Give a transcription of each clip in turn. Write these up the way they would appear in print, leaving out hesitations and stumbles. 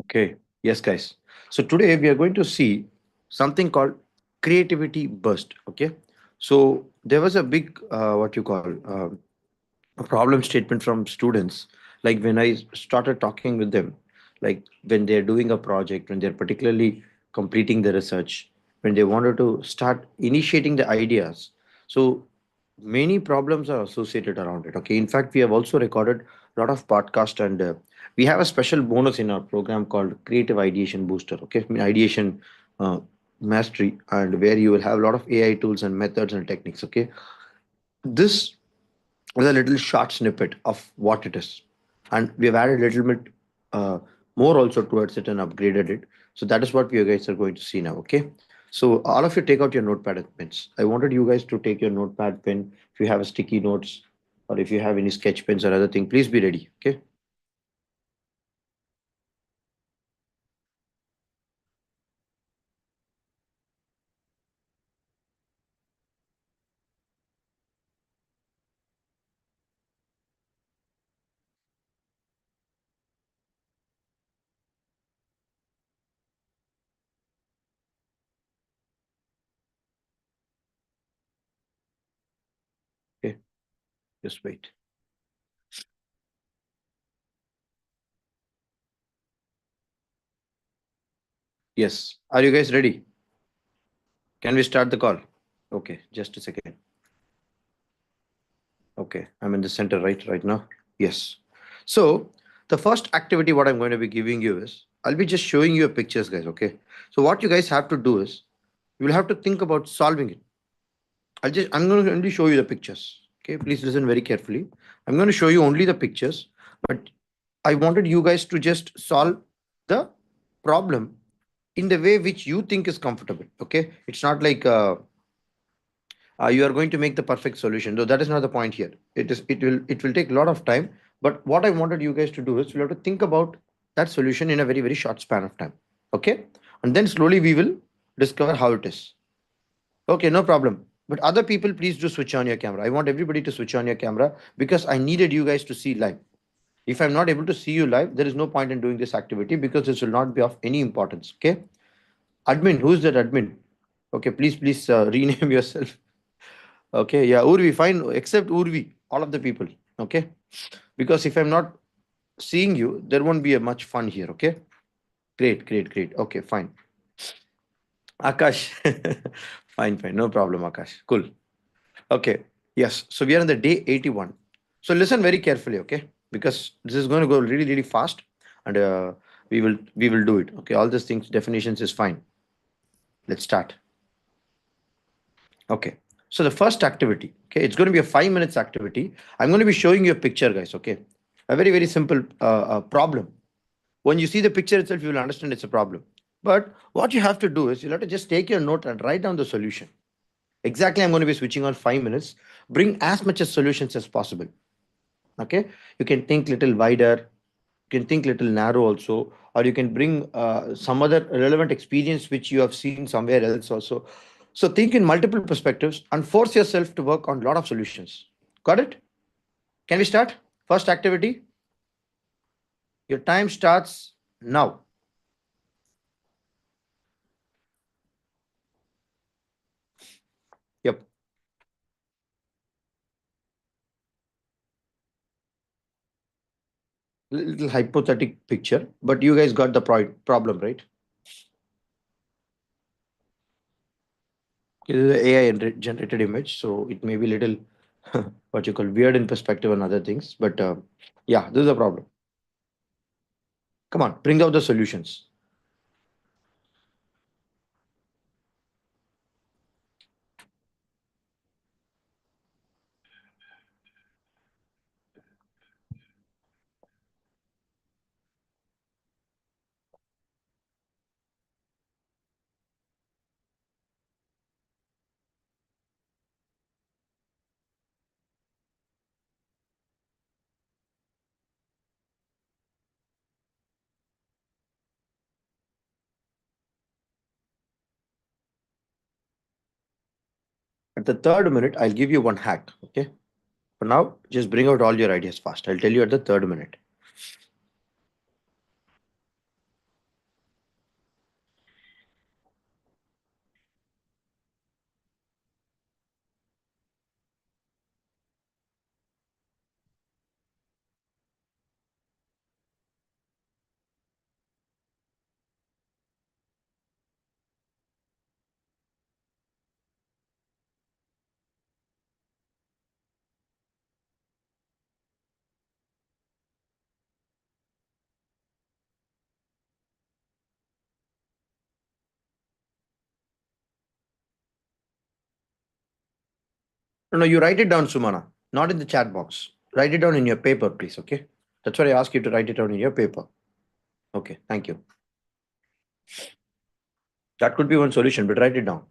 Okay. Yes, guys. So today we are going to see something called creativity burst. Okay. So there was a big what you call a problem statement from students. Like when I started talking with them, like when they're doing a project, when they're particularly completing the research, when they wanted to start initiating the ideas. So many problems are associated around it. Okay. In fact, we have also recorded a lot of podcast and we have a special bonus in our program called Creative Ideation Booster. Okay. I mean, ideation uh, mastery, and where you will have a lot of AI tools and methods and techniques. Okay. This is a little short snippet of what it is. And we have added a little bit uh, more also towards it and upgraded it. So that is what you guys are going to see now. Okay. So all of you take out your notepad and pens. I wanted you guys to take your notepad pen. If you have a sticky notes or if you have any sketch pens or other thing, please be ready. Okay. Okay. Just wait. Yes. Are you guys ready? Can we start the call? Okay. Just a second. Okay, I'm in the center right now. Yes. So the first activity what I'm going to be giving you is I'll be just showing you pictures, guys. Okay. So what you guys have to do is you will have to think about solving it. I'm going to only show you the pictures. Okay, please listen very carefully. I'm going to show you only the pictures, but I wanted you guys to just solve the problem in the way which you think is comfortable. Okay, it's not like you are going to make the perfect solution, though that is not the point here. It will take a lot of time, but what I wanted you guys to do is you have to think about that solution in a very very short span of time. Okay, and then slowly we will discover how it is. Okay, no problem. But other people, please do switch on your camera. I want everybody to switch on your camera because I needed you guys to see live. If I'm not able to see you live, there is no point in doing this activity because this will not be of any importance. Okay, admin, who's that admin? Okay, please rename yourself. Okay, yeah, Urvi, fine, except Urvi, all of the people. Okay, because if I'm not seeing you, there won't be a much fun here. Okay, great. Okay, fine. Akash, fine, no problem, Akash. Cool. Okay, yes. So we are on the day 81. So listen very carefully, okay? Because this is going to go really, really fast, and we will do it. Okay, all these things definitions is fine. Let's start. Okay. So the first activity, okay, it's going to be a 5 minutes activity. I'm going to be showing you a picture, guys. Okay, a very very simple problem. When you see the picture itself, you will understand it's a problem. But what you have to do is you'll have to just take your note and write down the solution. Exactly, I'm going to be switching on 5 minutes. Bring as much as solutions as possible. Okay, you can think little wider, you can think little narrow also, or you can bring some other relevant experience which you have seen somewhere else also. So think in multiple perspectives and force yourself to work on a lot of solutions. Got it? Can we start? First activity, your time starts now. Yep. Little hypothetical picture, but you guys got the problem, right? It is an AI generated image, so it may be little what you call weird in perspective and other things. But yeah, this is a problem. Come on, bring out the solutions. At the third minute, I'll give you one hack. Okay. For now, just bring out all your ideas fast. I'll tell you at the third minute. No, no, you write it down, Sumana, not in the chat box. Write it down in your paper, please. Okay. That's what I ask you to write it down in your paper. Okay. Thank you. That could be one solution, but write it down.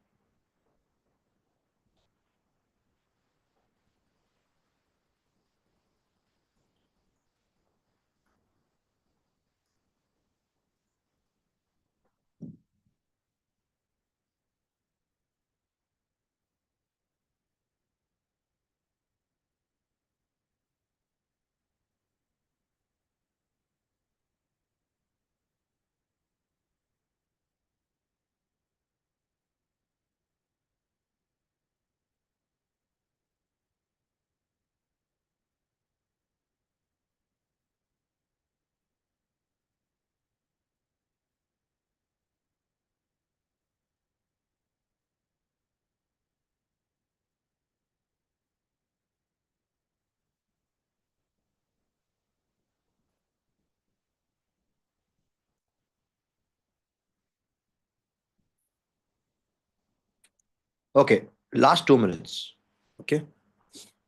Okay. Last 2 minutes. Okay.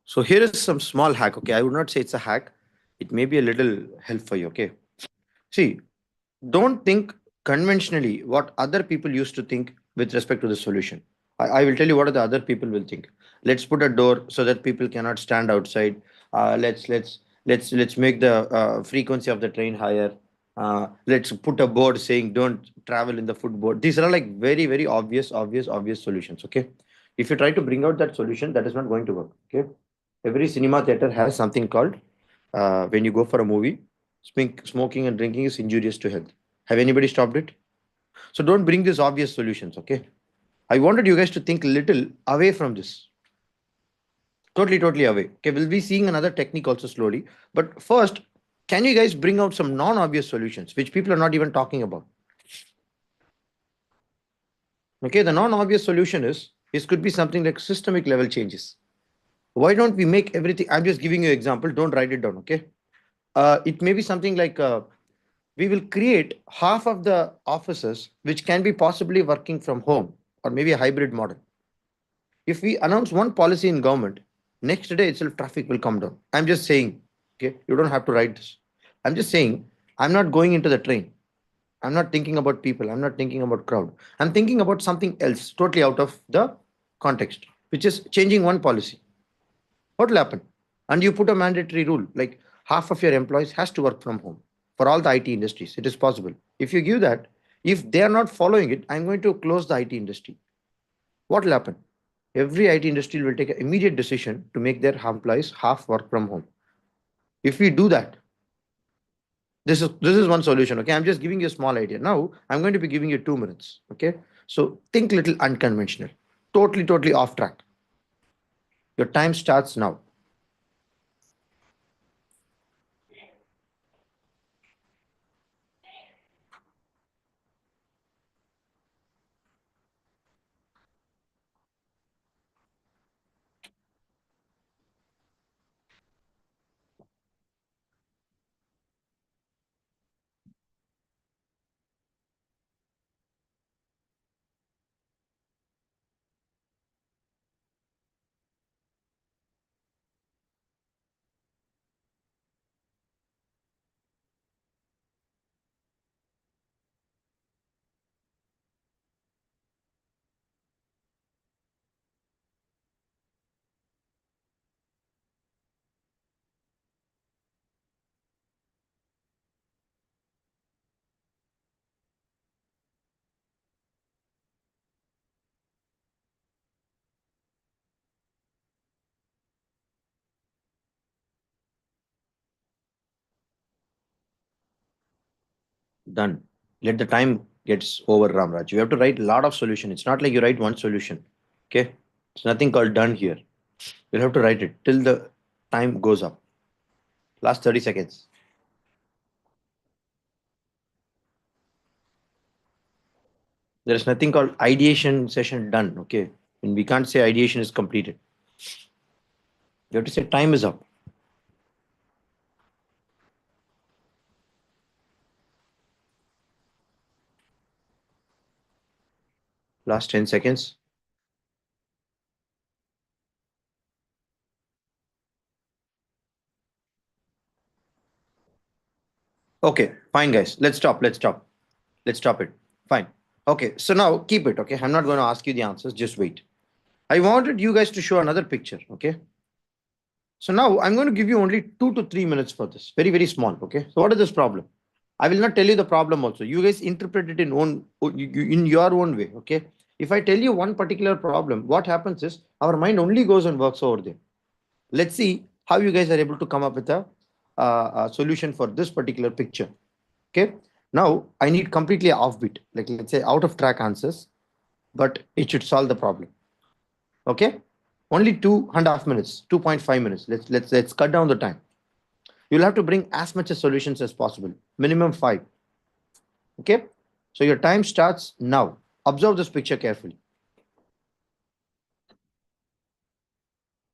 So here is some small hack. Okay. I would not say it's a hack. It may be a little help for you. Okay. See, don't think conventionally what other people used to think with respect to the solution. I will tell you what the other people will think. Let's put a door so that people cannot stand outside. Let's make the frequency of the train higher. Let's put a board saying don't travel in the footboard. These are like very very obvious solutions. Okay, if you try to bring out that solution, that is not going to work. Okay, every cinema theater has something called when you go for a movie, smoking and drinking is injurious to health. Have anybody stopped it? So don't bring these obvious solutions, okay? I wanted you guys to think a little away from this. Totally away. Okay, we'll be seeing another technique also slowly. But first, can you guys bring out some non-obvious solutions which people are not even talking about? Okay, the non-obvious solution is this could be something like systemic level changes. Why don't we make everything? I'm just giving you an example. Don't write it down, okay? It may be something like we will create half of the offices which can be possibly working from home or maybe a hybrid model. If we announce one policy in government, next day itself traffic will come down. I'm just saying, okay, you don't have to write this. I'm just saying, I'm not going into the train. I'm not thinking about people. I'm not thinking about crowd. I'm thinking about something else, totally out of the context, which is changing one policy. What will happen? And you put a mandatory rule like half of your employees has to work from home for all the IT industries. It is possible. If you give that, if they are not following it, I'm going to close the IT industry. What will happen? Every IT industry will take an immediate decision to make their employees half work from home. If we do that, this is one solution. Okay, I'm just giving you a small idea. Now I'm going to be giving you 2 minutes. Okay, so think little unconventional, totally off track. Your time starts now. Done. Let the time gets over, Ramraj. You have to write a lot of solution. It's not like you write one solution. Okay. It's nothing called done here. You'll have to write it till the time goes up. Last 30 seconds. There is nothing called ideation session done. Okay. And we can't say ideation is completed. You have to say time is up. Last 10 seconds. Okay, fine, guys. Let's stop. Let's stop. Let's stop it. Fine. Okay, so now keep it. Okay, I'm not going to ask you the answers. Just wait. I wanted you guys to show another picture. Okay. So now I'm going to give you only 2 to 3 minutes for this. Very, very small. Okay. So what is this problem? I will not tell you the problem also. You guys interpret it in your own way. Okay. If I tell you one particular problem, what happens is our mind only goes and works over there. Let's see how you guys are able to come up with a solution for this particular picture. Okay. Now I need completely offbeat, like let's say out of track answers, but it should solve the problem. Okay. Only 2.5 minutes, 2.5 minutes. Let's cut down the time. You'll have to bring as much as solutions as possible. Minimum five. Okay. So your time starts now. Observe this picture carefully.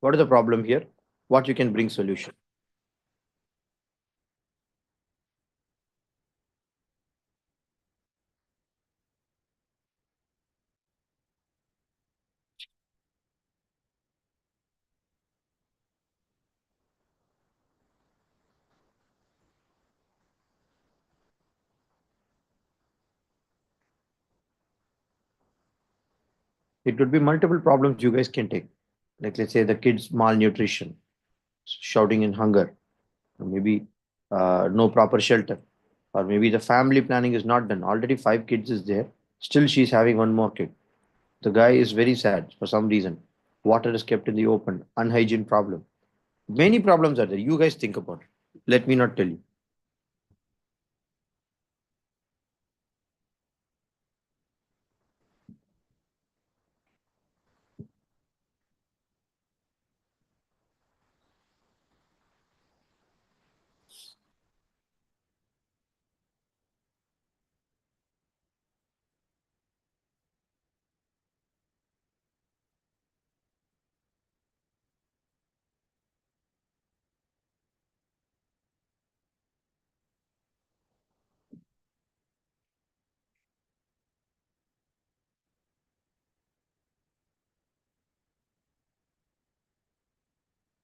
What is the problem here? What you can bring solution? It could be multiple problems you guys can take. Like let's say the kids malnutrition, shouting in hunger, or maybe no proper shelter, or maybe the family planning is not done. Already five kids is there. Still she's having one more kid. The guy is very sad for some reason. Water is kept in the open. Unhygiene problem. Many problems are there. You guys think about it. Let me not tell you.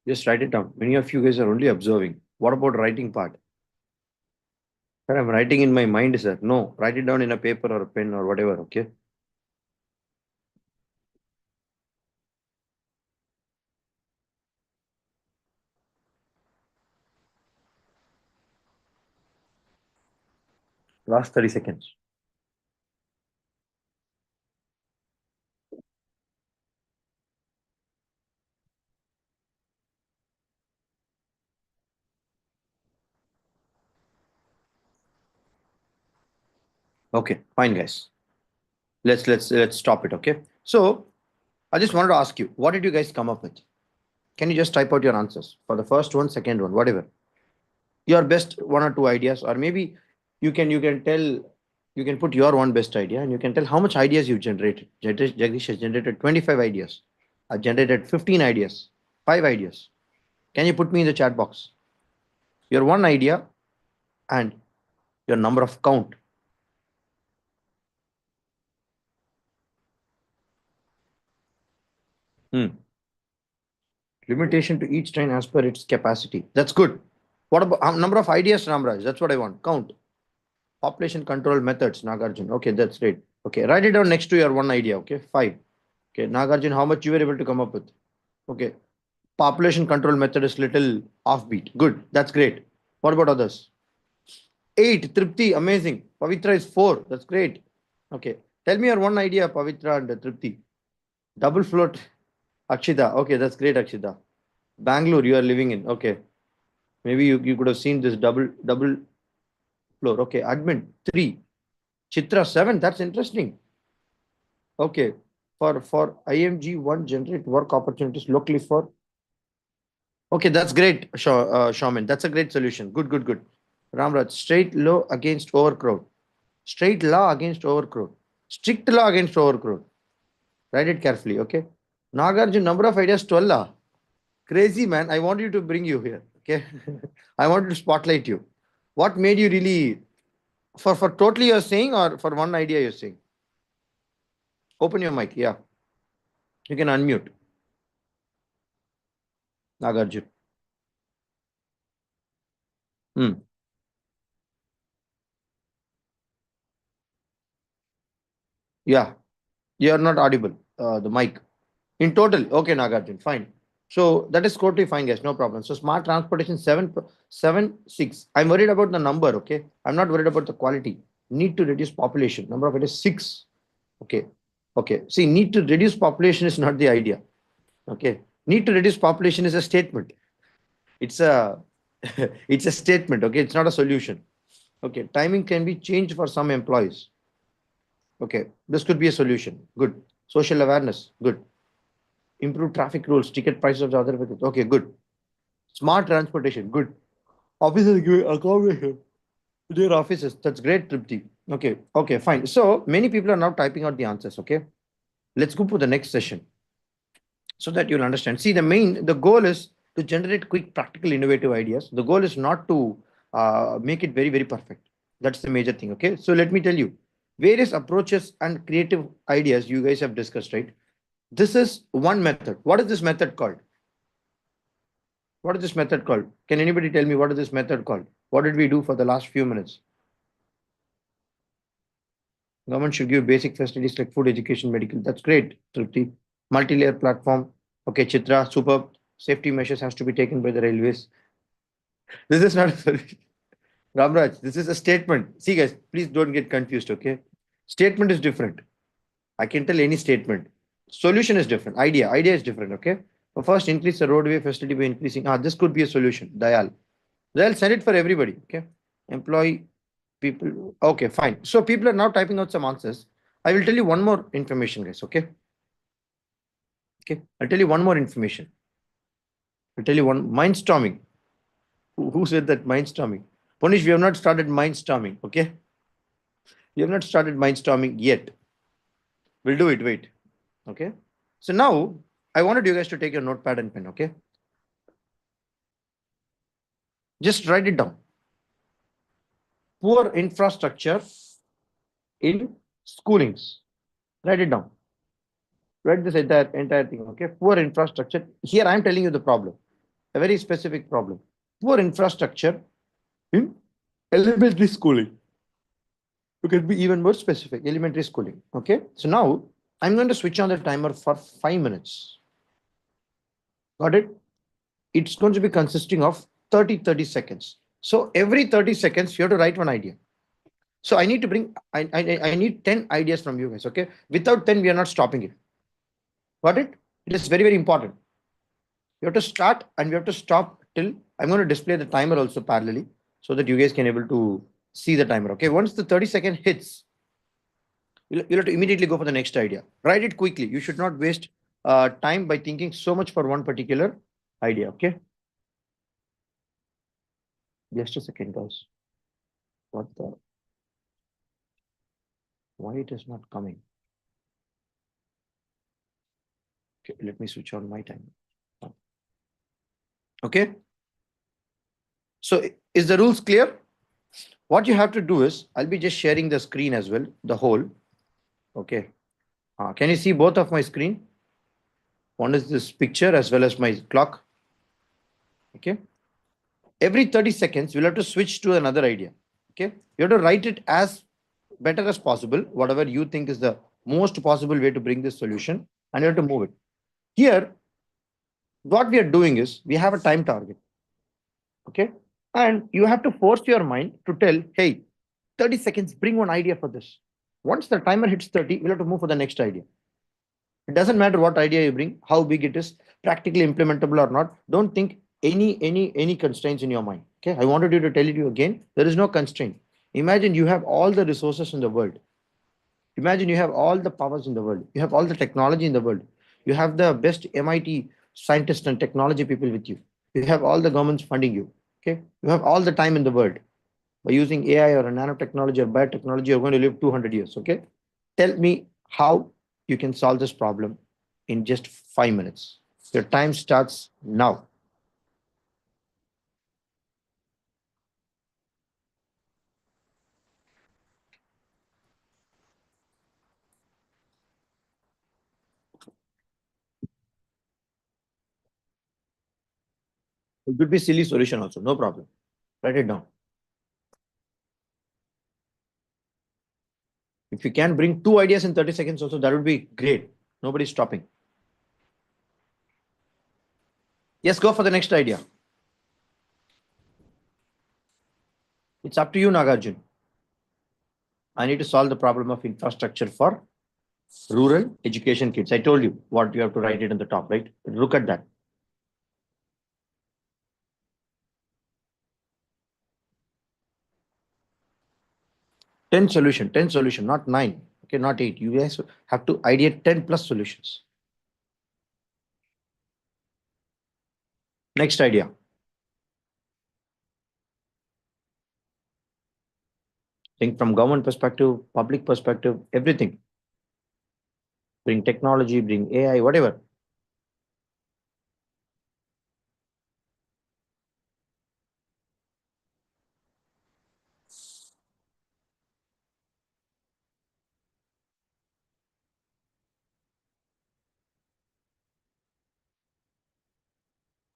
Just write it down. Many of you guys are only observing. What about writing part? Sir, I'm writing in my mind, sir. No, write it down in a paper or a pen or whatever. Okay. Last 30 seconds. Okay, fine, guys. Let's stop it. Okay. So I just wanted to ask you, what did you guys come up with? Can you just type out your answers for the first one, second one, whatever? Your best one or two ideas, or maybe you can tell you can put your one best idea and you can tell how much ideas you've generated. Jagdish has generated 25 ideas. I've generated 15 ideas, 5 ideas. Can you put me in the chat box? Your one idea and your number of count. Hmm. Limitation to each train as per its capacity. That's good. What about number of ideas, Ramraj? That's what I want. Count. Population control methods, Nagarjun. Okay, that's great. Okay, write it down next to your one idea. Okay, five. Okay, Nagarjun, how much you were able to come up with? Okay, population control method is little offbeat. Good, that's great. What about others? Eight, Tripti, amazing. Pavitra is four. That's great. Okay, tell me your one idea, Pavitra and Tripti. Double float, Akshita. Okay, that's great, Akshita. Bangalore, you are living in. Okay, maybe you could have seen this double floor. Okay, admin three. Chitra seven. That's interesting. Okay, for IMG one generate work opportunities locally for. Okay, that's great, Shaman. That's a great solution. Good, good, good. Ramraj, straight law against overcrowd. Straight law against overcrowd. Strict law against overcrowd. Write it carefully, okay? Nagarjun, number of ideas 12 law. Crazy man. I want you to bring you here. Okay. I want to spotlight you. What made you really for totally you're saying or for one idea you're saying? Open your mic. Yeah. You can unmute. Nagarjun. Hmm. Yeah, you are not audible. The mic. In total, okay, Nagarjun, fine. So that is totally fine, guys. No problem. So smart transportation 7 7 6. I'm worried about the number. Okay, I'm not worried about the quality. Need to reduce population. Number of it is 6. Okay, okay. See, need to reduce population is not the idea. Okay, need to reduce population is a statement. It's a it's a statement. Okay, it's not a solution. Okay, timing can be changed for some employees. Okay, this could be a solution. Good. Social awareness. Good. Improve traffic rules, ticket prices of the other vehicles. Okay, good. Smart transportation. Good. Officers give accommodation to their offices. That's great, Tripti. Okay, okay, fine. So many people are now typing out the answers. Okay, let's go to the next session so that you'll understand. See, the goal is to generate quick, practical, innovative ideas. The goal is not to make it very, very perfect. That's the major thing. Okay, so let me tell you various approaches and creative ideas you guys have discussed, right? This is one method. What is this method called? What is this method called? Can anybody tell me what is this method called? What did we do for the last few minutes? Government should give basic facilities like food, education, medical. That's great, Tripti. Multi-layer platform. Okay, Chitra, superb. Safety measures has to be taken by the railways. This is not a solution. Ramraj, this is a statement. See, guys, please don't get confused, okay? Statement is different. I can tell any statement. Solution is different. Idea is different, okay? So first, increase the roadway facility by increasing. This could be a solution. Dayal. They'll send it for everybody. Okay. Employee people. Okay, fine. So people are now typing out some answers. I will tell you one more information, guys. Okay. Okay. I'll tell you one more information. I'll tell you one mindstorming. Who said that mindstorming? Punish, we have not started mindstorming. Okay. We have not started mindstorming yet. We'll do it. Wait. Okay. So now I wanted you guys to take your notepad and pen. Okay. Just write it down. Poor infrastructure in schoolings. Write it down. Write this entire thing. Okay, poor infrastructure. Here I am telling you the problem, a very specific problem. Poor infrastructure in elementary schooling. You can be even more specific. Elementary schooling. Okay, so now I'm going to switch on the timer for 5 minutes. Got it? It's going to be consisting of 30 seconds. So every 30 seconds you have to write one idea. So I need to bring I need 10 ideas from you guys. Okay, without 10 we are not stopping it. Got it? It is very, very important. You have to start and we have to stop till I'm going to display the timer also parallelly so that you guys can able to see the timer. Okay, once the 30-second hits, you'll have to immediately go for the next idea. Write it quickly. You should not waste time by thinking so much for one particular idea. Okay, just a second, guys. What the? Why it is not coming? Okay, let me switch on my timer. Okay, so is the rules clear? What you have to do is I'll be just sharing the screen as well, the whole. Okay. Can you see both of my screen? One is this picture as well as my clock. Okay. Every 30 seconds, we'll have to switch to another idea. Okay. You have to write it as better as possible, whatever you think is the most possible way to bring this solution, and you have to move it. Here, what we are doing is we have a time target. Okay. And you have to force your mind to tell, hey, 30 seconds, bring one idea for this. Once the timer hits 30, we'll have to move for the next idea. It doesn't matter what idea you bring, how big it is, practically implementable or not. Don't think any constraints in your mind. Okay, I wanted you to tell you again. There is no constraint. Imagine you have all the resources in the world. Imagine you have all the powers in the world. You have all the technology in the world. You have the best MIT scientists and technology people with you. You have all the governments funding you. Okay, you have all the time in the world. By using AI or a nanotechnology or biotechnology, you're going to live 200 years. Okay, tell me how you can solve this problem in just 5 minutes. Your time starts now. It could be silly solution also, no problem. Write it down. If you can bring two ideas in 30 seconds also, that would be great. Nobody's stopping. Yes, go for the next idea. It's up to you, Nagarjun. I need to solve the problem of infrastructure for rural education kids. I told you what you have to write it on the top, right? Look at that. 10 solution, not 9. Okay, not 8. You guys have to ideate 10 plus solutions. Next idea. Think from government perspective, public perspective, everything. Bring technology, bring AI, whatever.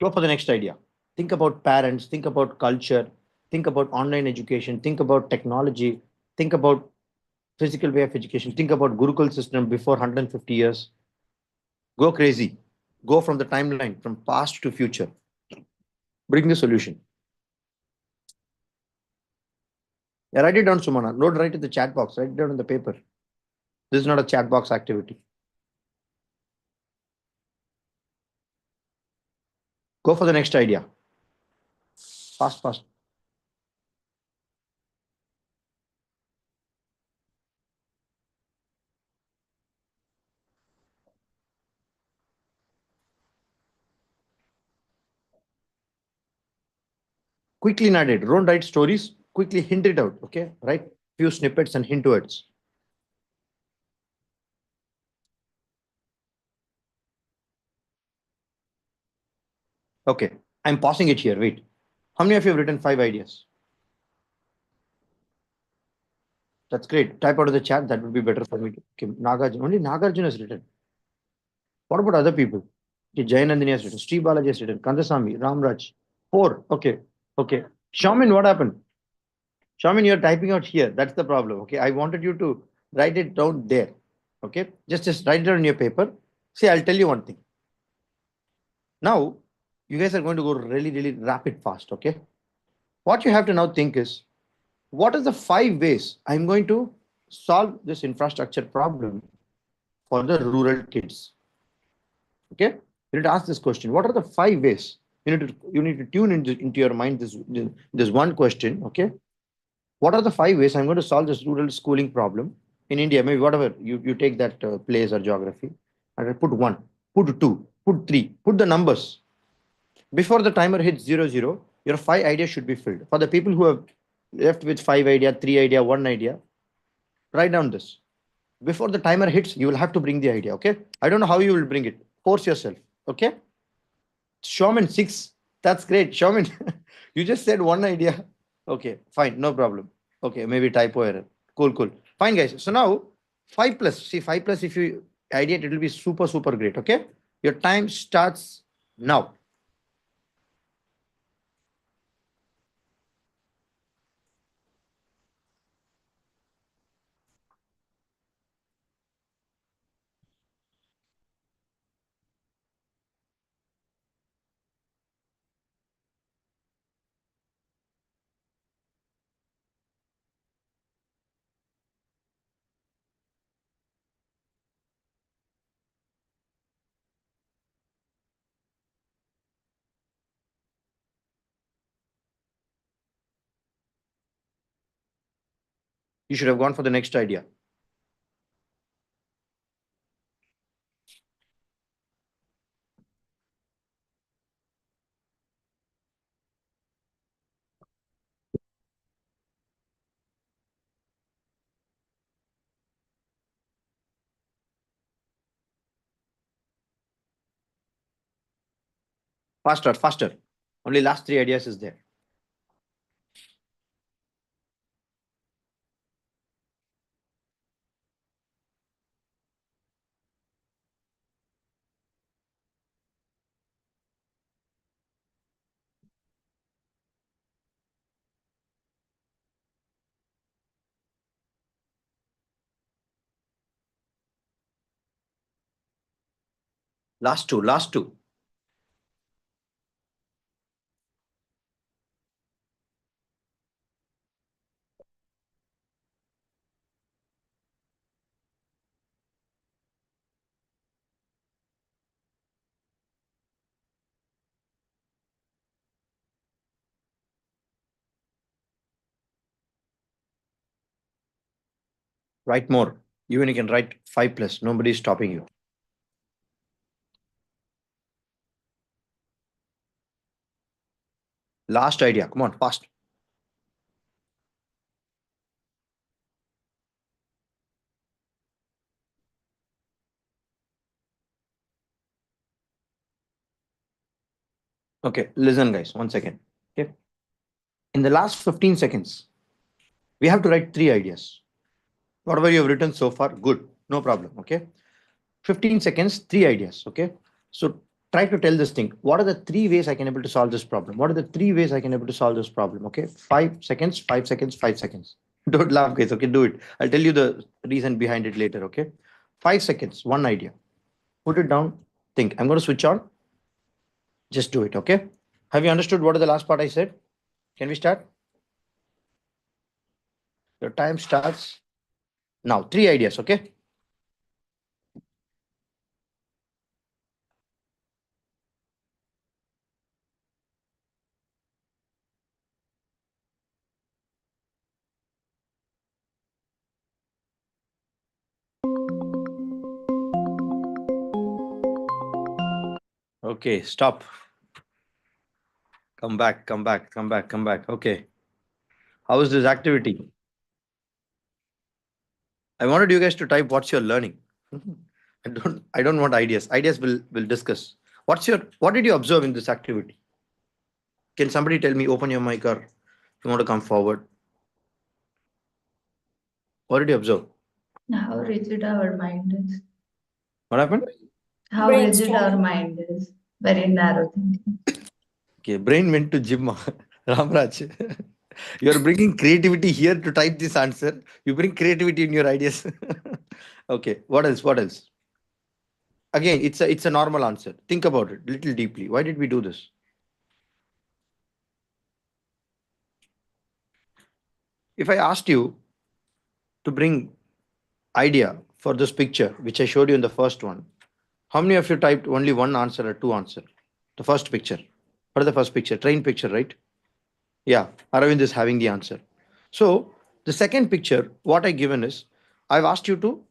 Go for the next idea. Think about parents, think about culture, think about online education, think about technology, think about physical way of education, think about Gurukul system before 150 years. Go crazy. Go from the timeline, from past to future. Bring the solution. Yeah, write it down, Sumana. Don't write it in the chat box. Write it down in the paper. This is not a chat box activity. Go for the next idea. Fast, fast. Quickly narrate. Don't write stories. Quickly hint it out. Okay. Write few snippets and hint words. Okay. I'm pausing it here. Wait. How many of you have written 5 ideas? That's great. Type out of the chat. That would be better for me. Okay. Nagarjuna. Only Nagarjuna has written. What about other people? Okay. Jayanandini has written. Sri Balaji has written. Kandasamy. Ramraj. 4. Okay. Okay. Shaman, what happened? Shaman, you're typing out here. That's the problem. Okay. I wanted you to write it down there. Okay. Just write it on your paper. See, I'll tell you one thing. Now, you guys are going to go really, really rapid fast. Okay. What you have to now think is, what are the 5 ways I'm going to solve this infrastructure problem for the rural kids? Okay. You need to ask this question. What are the 5 ways? You need to tune into your mind this one question. Okay. What are the 5 ways I'm going to solve this rural schooling problem in India? Maybe whatever you take that place or geography, and I put one, put two, put three, put the numbers. Before the timer hits 00, your 5 ideas should be filled. For the people who have left with 5 idea, 3 idea, 1 idea, write down this. Before the timer hits, you will have to bring the idea. Okay. I don't know how you will bring it. Force yourself. Okay. Showman 6. That's great. Showman, you just said 1 idea. Okay, fine, no problem. Okay, maybe typo error. Cool, cool. Fine, guys. So now 5 plus. See, 5 plus, if you ideate, it will be super, super great. Okay. Your time starts now. You should have gone for the next idea. Faster, faster. Only last 3 ideas is there. Last two, last two. Write more. Even you can write 5 plus. Nobody is stopping you. Last idea. Come on, fast. Okay, listen, guys, 1 second. Okay. In the last 15 seconds, we have to write 3 ideas. Whatever you have written so far, good. No problem. Okay. 15 seconds, 3 ideas. Okay. So try to tell this thing. What are the 3 ways I can able to solve this problem? What are the 3 ways I can able to solve this problem? Okay. 5 seconds, 5 seconds, 5 seconds. Don't laugh, guys. Okay. Do it. I'll tell you the reason behind it later. Okay. 5 seconds, one idea. Put it down. Think. I'm going to switch on. Just do it. Okay. Have you understood what is the last part I said? Can we start? Your time starts now. 3 ideas. Okay. Okay. Stop. Come back. Come back. Come back. Come back. Okay. How is this activity? I wanted you guys to type what's your learning. I don't want ideas. Ideas will discuss. What did you observe in this activity? Can somebody tell me, open your mic, or you want to come forward? What did you observe? How rigid our mind is. What happened? How rigid our mind is. Very narrow thinking. Okay, brain went to gym. Ramraj. You are bringing creativity here to type this answer. You bring creativity in your ideas. Okay, what else? What else? Again, it's a normal answer. Think about it little deeply. Why did we do this? If I asked you to bring idea for this picture, which I showed you in the first one, how many of you typed only one answer or two answer? The first picture. What is the first picture? Train picture, right? Yeah, Aravind is having the answer. So the second picture, what I given is, I've asked you to,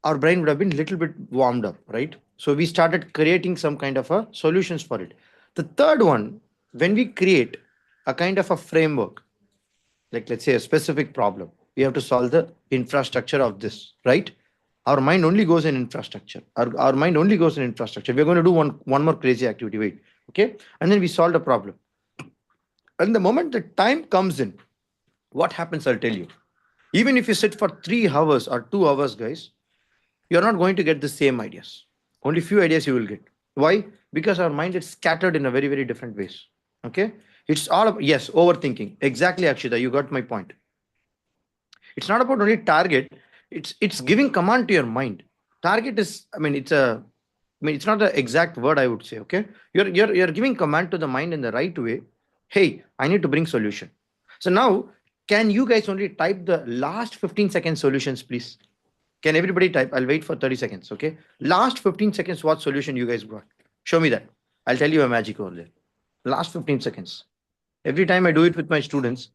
our brain would have been little bit warmed up, right? So we started creating some kind of a solutions for it. The third one, when we create a kind of a framework, like let's say a specific problem, we have to solve the infrastructure of this, right? Our mind only goes in infrastructure. Our mind only goes in infrastructure. We're going to do one more crazy activity. Wait, okay? And then we solve the problem. And the moment the time comes in, what happens? I'll tell you. Even if you sit for 3 hours or 2 hours, guys, you're not going to get the same ideas. Only few ideas you will get. Why? Because our mind is scattered in a very, very different ways. Okay? It's all about, yes, overthinking. Exactly, Akshita, you got my point. It's not about only target, it's giving command to your mind. Target is, it's not the exact word I would say, okay? You're giving command to the mind in the right way. Hey, I need to bring solution. So now, can you guys only type the last 15 second solutions, please? Can everybody type? I'll wait for 30 seconds, okay? Last 15 seconds, what solution you guys got? Show me that. I'll tell you a magic over there. Last 15 seconds. Every time I do it with my students,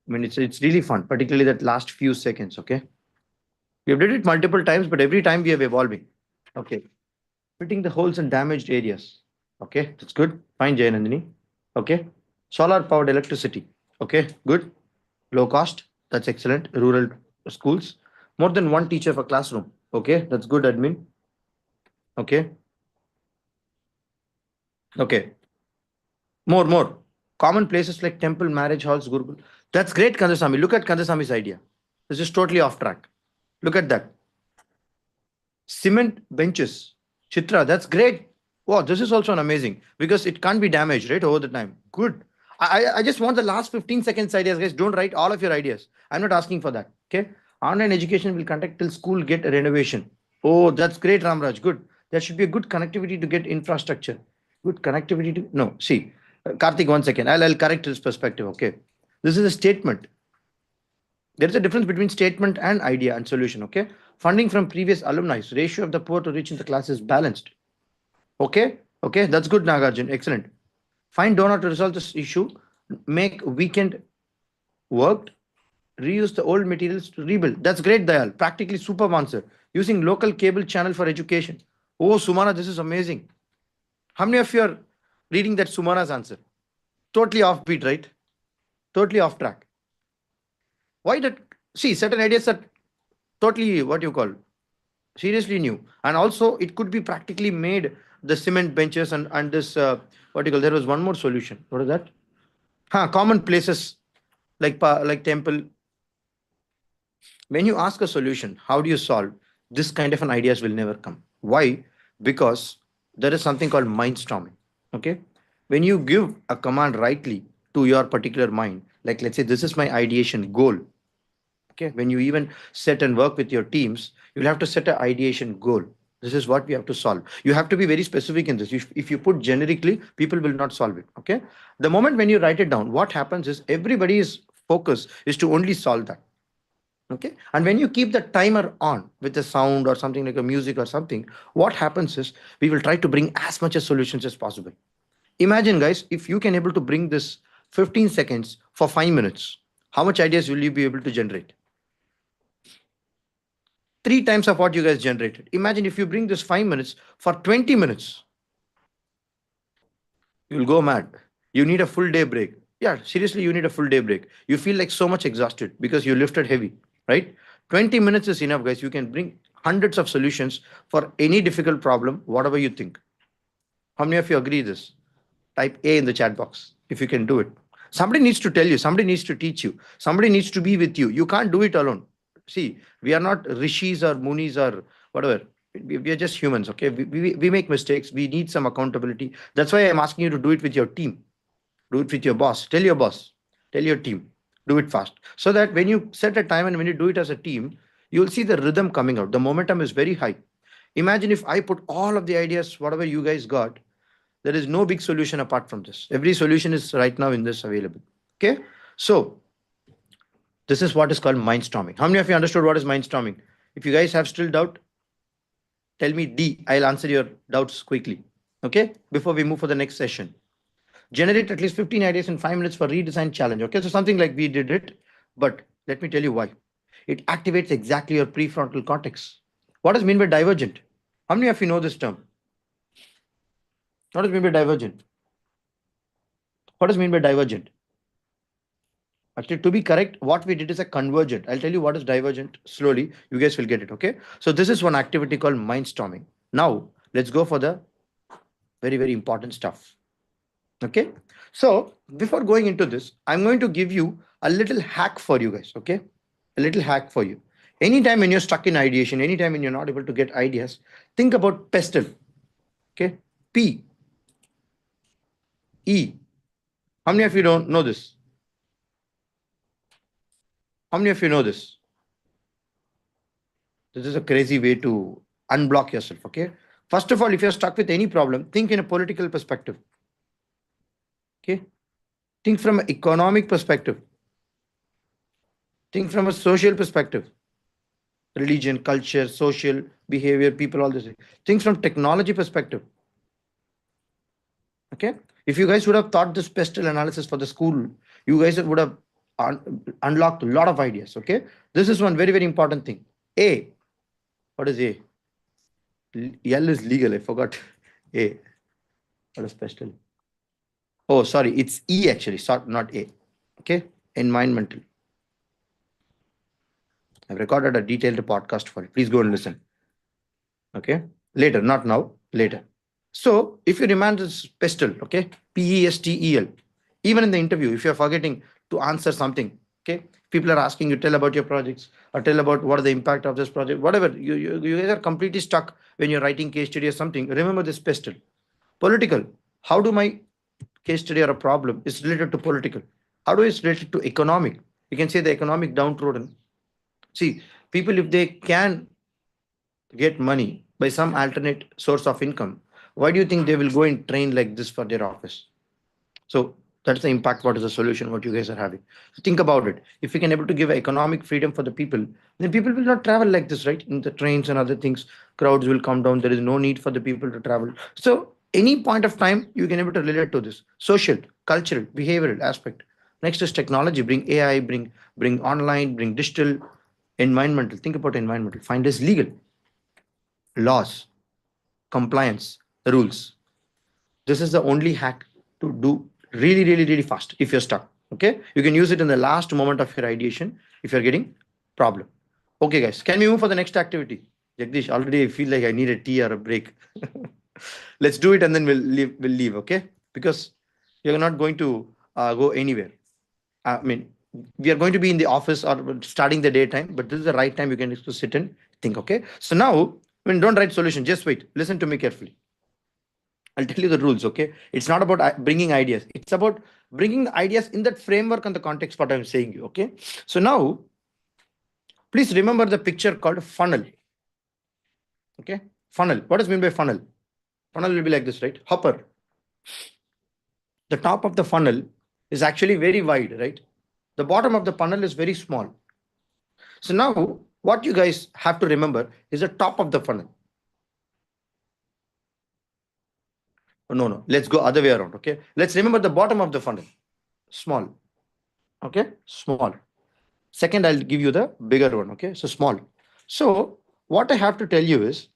it's really fun, particularly that last few seconds, okay? We have did it multiple times, but every time we are evolving. Okay. Fitting the holes in damaged areas. Okay, that's good. Fine, Jayanandini. Okay. Solar powered electricity. Okay, good. Low cost. That's excellent. Rural schools. More than one teacher per classroom. Okay, that's good, admin. Okay. Okay. More. Common places like temple, marriage halls, Gurukul. That's great, Kandasamy. Look at Kandasami's idea. This is totally off track. Look at that. Cement benches. Chitra, that's great. Wow, this is also an amazing because it can't be damaged, right? Over the time. Good. I just want the last 15 seconds ideas, guys. Don't write all of your ideas. I'm not asking for that. Okay. Online education will conduct till school get a renovation. Oh, that's great, Ramraj. Good. There should be a good connectivity to get infrastructure. Good connectivity to no. See, Karthik, one second. I'll correct this perspective. Okay, this is a statement. There is a difference between statement and idea and solution. Okay, funding from previous alumni, ratio of the poor to rich in the class is balanced. Okay, okay, that's good, Nagarjun. Excellent. Find donor to resolve this issue. Make weekend worked. Reuse the old materials to rebuild. That's great, Dayal. Practically superb answer. Using local cable channel for education. Oh, Sumana, this is amazing. How many of you are reading that Sumana's answer? Totally offbeat, right? Totally off track. Why that? See, certain ideas are totally what you call seriously new, and also it could be practically made the cement benches and this what you call. There was one more solution. What is that? Common places like like temple. When you ask a solution, how do you solve this kind of an ideas will never come. Why? Because there is something called mindstorming. Okay, when you give a command rightly to your particular mind, like let's say this is my ideation goal. Okay, when you even set and work with your teams, you'll have to set an ideation goal. This is what we have to solve. You have to be very specific in this. If you put generically, people will not solve it. Okay, the moment when you write it down, what happens is everybody's focus is to only solve that. Okay, and when you keep the timer on with a sound or something like a music or something, what happens is we will try to bring as much as solutions as possible. Imagine, guys, if you can able to bring this 15 seconds for 5 minutes, how much ideas will you be able to generate? Three times of what you guys generated. Imagine if you bring this 5 minutes for 20 minutes, you'll go mad. You need a full day break. Yeah, seriously, you need a full day break. You feel like so much exhausted because you lifted heavy, right? 20 minutes is enough, guys. You can bring hundreds of solutions for any difficult problem, whatever you think. How many of you agree this? Type A in the chat box if you can do it. Somebody needs to tell you, somebody needs to teach you, somebody needs to be with you. You can't do it alone. See, we are not rishis or munis or whatever. We are just humans, okay? We make mistakes. We need some accountability. That's why I'm asking you to do it with your team. Do it with your boss. Tell your boss. Tell your team. Do it fast. So that when you set a time and when you do it as a team, you'll see the rhythm coming out. The momentum is very high. Imagine if I put all of the ideas, whatever you guys got, there is no big solution apart from this. Every solution is right now in this available. Okay. So this is what is called mindstorming. How many of you understood what is mindstorming? If you guys have still doubt, tell me D. I'll answer your doubts quickly. Okay. Before we move for the next session. Generate at least 15 ideas in 5 minutes for redesign challenge. Okay. So something like we did it, but let me tell you why. It activates exactly your prefrontal cortex. What does mean by divergent? How many of you know this term? What does mean by divergent? What does mean by divergent? Actually, to be correct, what we did is a convergent. I'll tell you what is divergent slowly. You guys will get it. Okay. So this is one activity called mindstorming. Now let's go for the very, very important stuff. Okay. So before going into this, I'm going to give you a little hack for you guys. Okay. A little hack for you. Anytime when you're stuck in ideation, anytime when you're not able to get ideas, think about PESTEL. Okay. P E. How many of you don't know this? How many of you know this? This is a crazy way to unblock yourself. Okay. First of all, if you're stuck with any problem, think in a political perspective. Okay. Think from an economic perspective. Think from a social perspective. Religion, culture, social behavior, people, all this. Think from technology perspective. Okay. If you guys would have thought this pestle analysis for the school, you guys would have unlocked a lot of ideas. Okay. This is one very, very important thing. A. What is A? L is legal. I forgot. A. What is pestle? Oh, sorry. It's E actually, not A. Okay. Environmental. I've recorded a detailed podcast for it. Please go and listen. Okay. Later, not now, later. So if you remember this PESTEL, okay, PESTEL, even in the interview, if you're forgetting to answer something, okay, people are asking you, tell about your projects or tell about what are the impact of this project, whatever, you guys are completely stuck when you're writing case study or something. Remember this PESTEL. Political, how do my case study or a problem is related to political? How do it's related to economic? You can say the economic downtrodden. See, people, if they can get money, by some alternate source of income, why do you think they will go and train like this for their office? So that's the impact. What is the solution? What you guys are having? So think about it. If we can able to give economic freedom for the people, then people will not travel like this, right? In the trains and other things, crowds will come down. There is no need for the people to travel. So any point of time, you can able to relate to this social, cultural, behavioral aspect. Next is technology. Bring AI. Bring online. Bring digital. Environmental. Think about environmental. Find this legal laws, compliance, rules. This is the only hack to do really fast if you're stuck. Okay, you can use it in the last moment of your ideation if you're getting problem. Okay guys, can we move for the next activity? Jagdish, already I feel like I need a tea or a break. Let's do it and then we'll leave, okay? Because you're not going to go anywhere. I mean, we are going to be in the office or starting the daytime, but this is the right time you can just sit and think. Okay, so now when don't write solution, just wait, listen to me carefully. I'll tell you the rules, okay? It's not about bringing ideas. It's about bringing the ideas in that framework and the context what I'm saying you, okay? So now, please remember the picture called funnel, okay? Funnel. What does mean by funnel? Funnel will be like this, right? Hopper. The top of the funnel is actually very wide, right? The bottom of the funnel is very small. So now, what you guys have to remember is the top of the funnel. Oh, no, no. Let's go other way around, okay? Let's remember the bottom of the funnel. Small, okay? Small. Second, I'll give you the bigger one. Okay. So small. So what I have to tell you is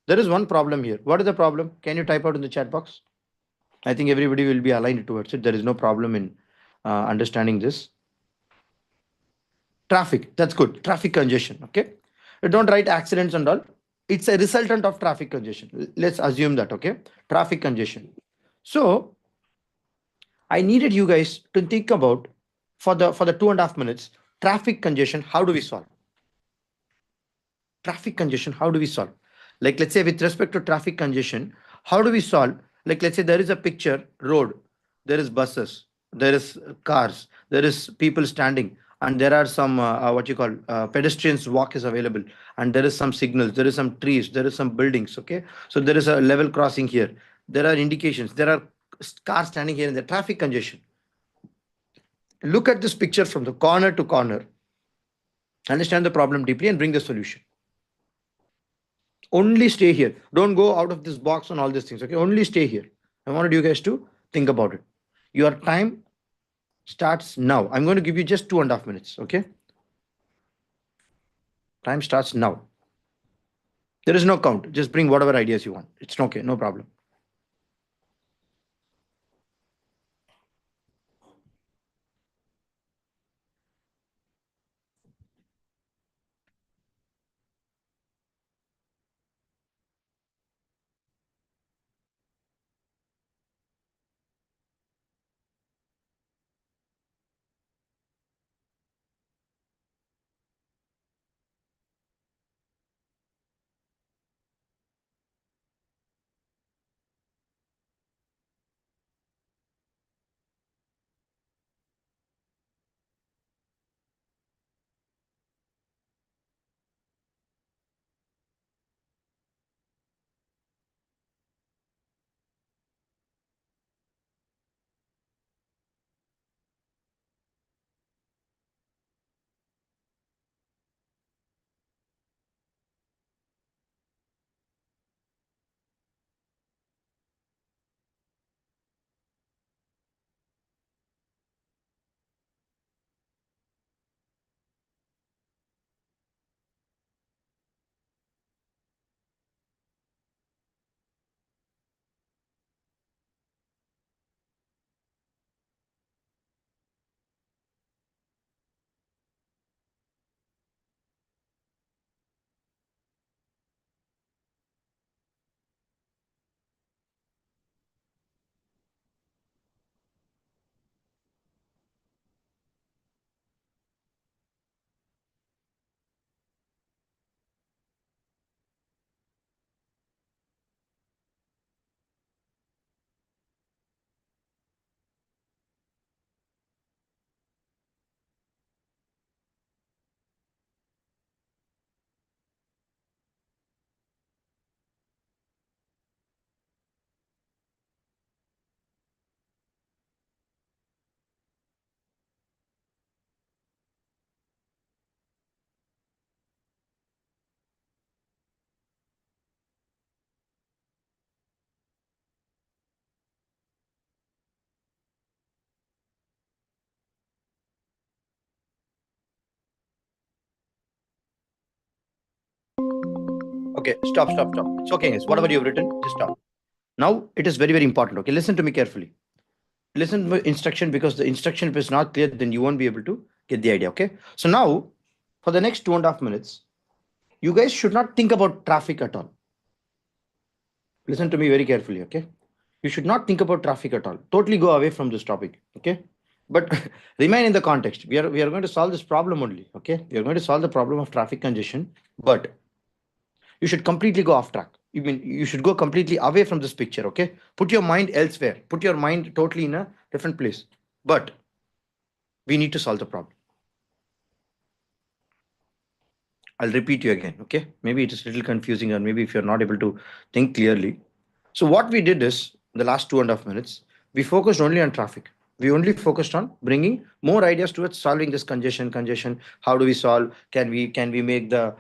there is one problem here. What is the problem? Can you type out in the chat box? I think everybody will be aligned towards it. There is no problem in understanding this. Traffic. That's good. Traffic congestion. Okay. Don't write accidents and all. It's a resultant of traffic congestion. Let's assume that. Okay. Traffic congestion. So I needed you guys to think about for the 2.5 minutes traffic congestion. How do we solve? Traffic congestion, how do we solve? Like, let's say with respect to traffic congestion, how do we solve? Like, let's say there is a picture road, there is buses, there is cars, there is people standing, and there are some what you call pedestrians walk is available, and there is some signals, there is some trees, there is some buildings. Okay, so there is a level crossing here, there are indications, there are cars standing here in the traffic congestion. Look at this picture from the corner to corner, understand the problem deeply and bring the solution. Only stay here. Don't go out of this box and all these things. Okay, only stay here. I wanted you guys to think about it. Your time starts now. I'm going to give you just 2.5 minutes. Okay, time starts now. There is no count. Just bring whatever ideas you want. It's okay, no problem. Okay, stop. It's okay, guys. Whatever you've written, just stop. Now it is very important. Okay, listen to me carefully. Listen to my instruction, because the instruction if it's not clear, then you won't be able to get the idea. Okay. So now, for the next 2.5 minutes, you guys should not think about traffic at all. Listen to me very carefully. Okay. You should not think about traffic at all. Totally go away from this topic. Okay. But remain in the context. We are going to solve this problem only. Okay. We are going to solve the problem of traffic congestion, but you should completely go off track. You should go completely away from this picture. Okay. Put your mind elsewhere. Put your mind totally in a different place. But we need to solve the problem. I'll repeat you again. Okay. Maybe it is a little confusing, or maybe if you're not able to think clearly. So what we did is, the last 2.5 minutes, we focused only on traffic. We only focused on bringing more ideas towards solving this congestion. How do we solve? Can we make the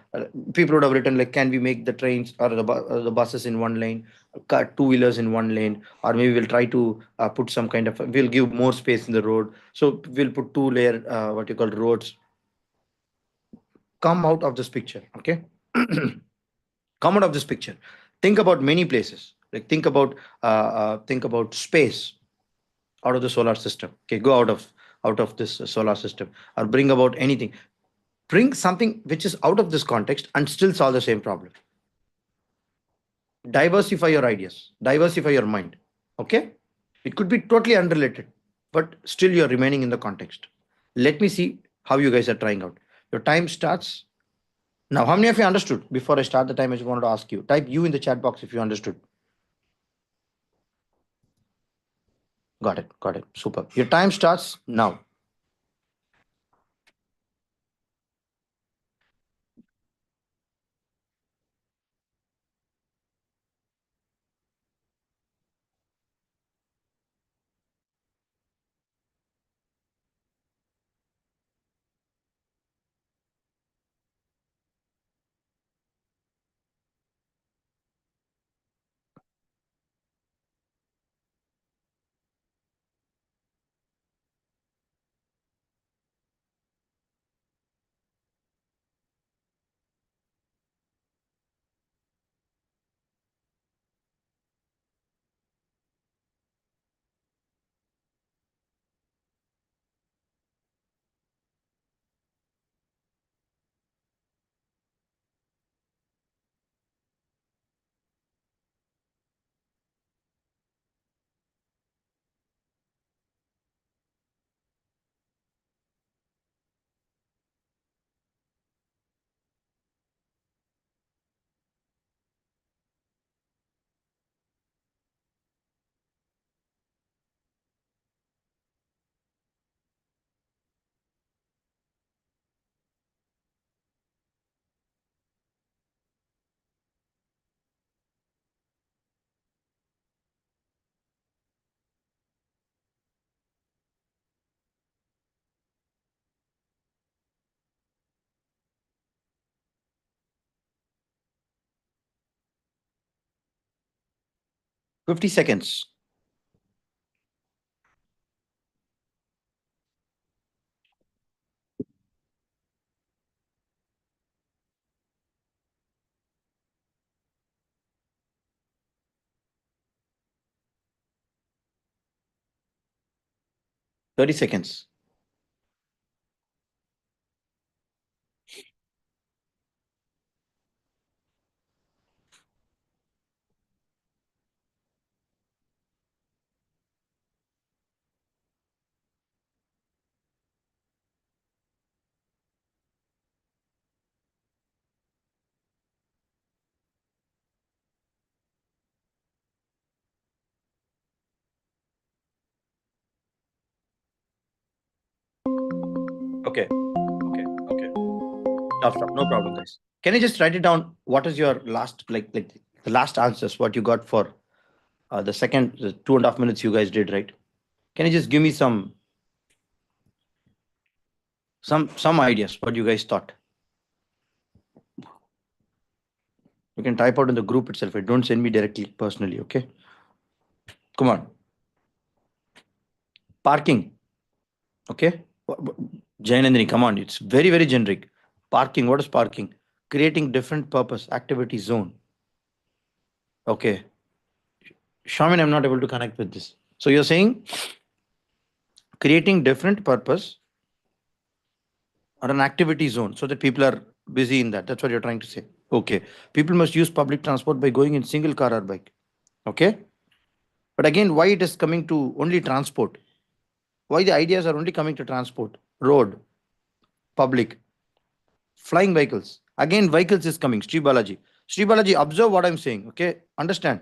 people would have written like, can we make the trains or the buses in one lane, cut two-wheelers in one lane, or maybe we'll try to put some kind of, we'll give more space in the road. So we'll put two-layer what you call roads. Come out of this picture. Okay. Come out of this picture. Think about many places. Like think about space out of the solar system. Okay, go out of this solar system, or bring about anything. Bring something which is out of this context and still solve the same problem. Diversify your ideas. Diversify your mind. Okay, it could be totally unrelated, but still you're remaining in the context. Let me see how you guys are trying out. Your time starts now. How many of you understood? Before I start the time, I just wanted to ask you. Type you in the chat box if you understood. Got it. Got it. Super. Your time starts now. 50 seconds. 30 seconds. Okay. Stop. No problem, guys. Can you just write it down? What is your last, like the last answers? What you got for the 2.5 minutes you guys did, right? Can you just give me some ideas? What you guys thought? You can type out in the group itself. Right? Don't send me directly personally. Okay. Come on. Parking. Okay. Jainandini, come on. It's very, very generic. Parking. What is parking? creating different purpose activity zone. Okay. Shamin, I'm not able to connect with this. So you're saying creating different purpose or an activity zone so that people are busy in that. That's what you're trying to say. Okay. People must use public transport by going in single car or bike. Okay. But again, why it is coming to only transport? Why the ideas are only coming to transport, road, public, flying vehicles? Again, vehicles is coming. Sri Balaji. Sri Balaji, observe what I'm saying. Okay. Understand.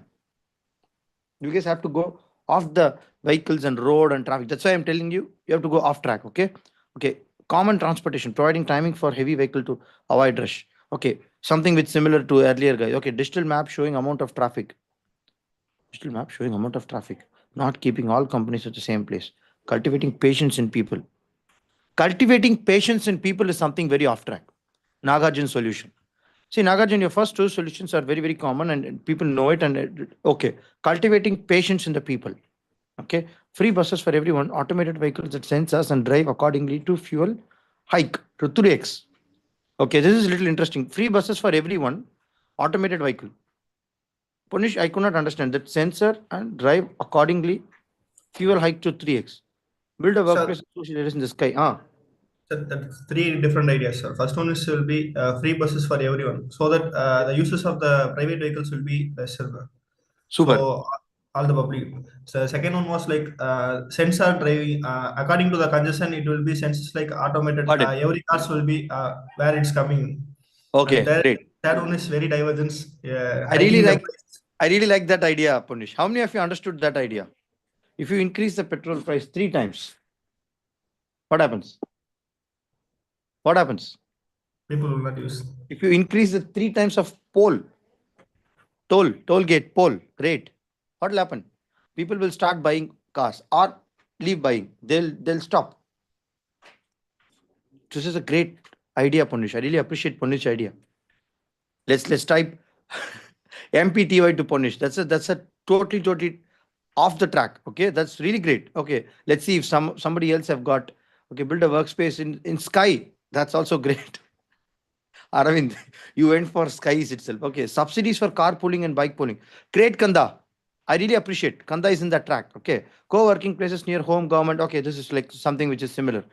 You guys have to go off the vehicles and road and traffic. That's why I'm telling you, you have to go off track. Okay. Okay. Common transportation, providing timing for heavy vehicle to avoid rush. Okay. Something which similar to earlier guys. Okay. Digital map showing amount of traffic. Digital map showing amount of traffic. Not keeping all companies at the same place. Cultivating patience in people. Cultivating patience in people is something very off track. Nagarjun solution. See, Nagarjun, your first two solutions are very, very common and people know it. And okay, cultivating patience in the people. Okay, free buses for everyone, automated vehicles that sense us and drive accordingly to fuel hike to 3x. Okay, this is a little interesting. Free buses for everyone, automated vehicle. Punish, I could not understand that sensor and drive accordingly, fuel hike to 3x. Build a Sir, workplace social areas in the sky. Ah, that's three different ideas, sir. First one is will be free buses for everyone, so that the uses of the private vehicles will be lesser. super. So all the public. So second one was like sensor driving. According to the congestion, it will be sensors like automated. Got it. Every cars will be where it's coming. And Okay, great. third one is very divergence, I really hiking the like price. I really like that idea, Punish. How many of you understood that idea? If you increase the petrol price 3 times, what happens? What happens? People will not use. If you increase the 3 times of toll gate, rate, what will happen? People will start buying cars or leave buying. They'll stop. This is a great idea, Punish. I really appreciate Punish's idea. Let's type MPTY to Punish. That's a totally off the track. Okay, that's really great. Okay, let's see if somebody else have got. Okay, build a workspace in sky. That's also great. Aravind, you went for skies itself. Okay, subsidies for carpooling and bike pooling. Great, Kanda. I really appreciate. Kanda is in that track. Okay, co-working places near home government. Okay, this is like something which is similar.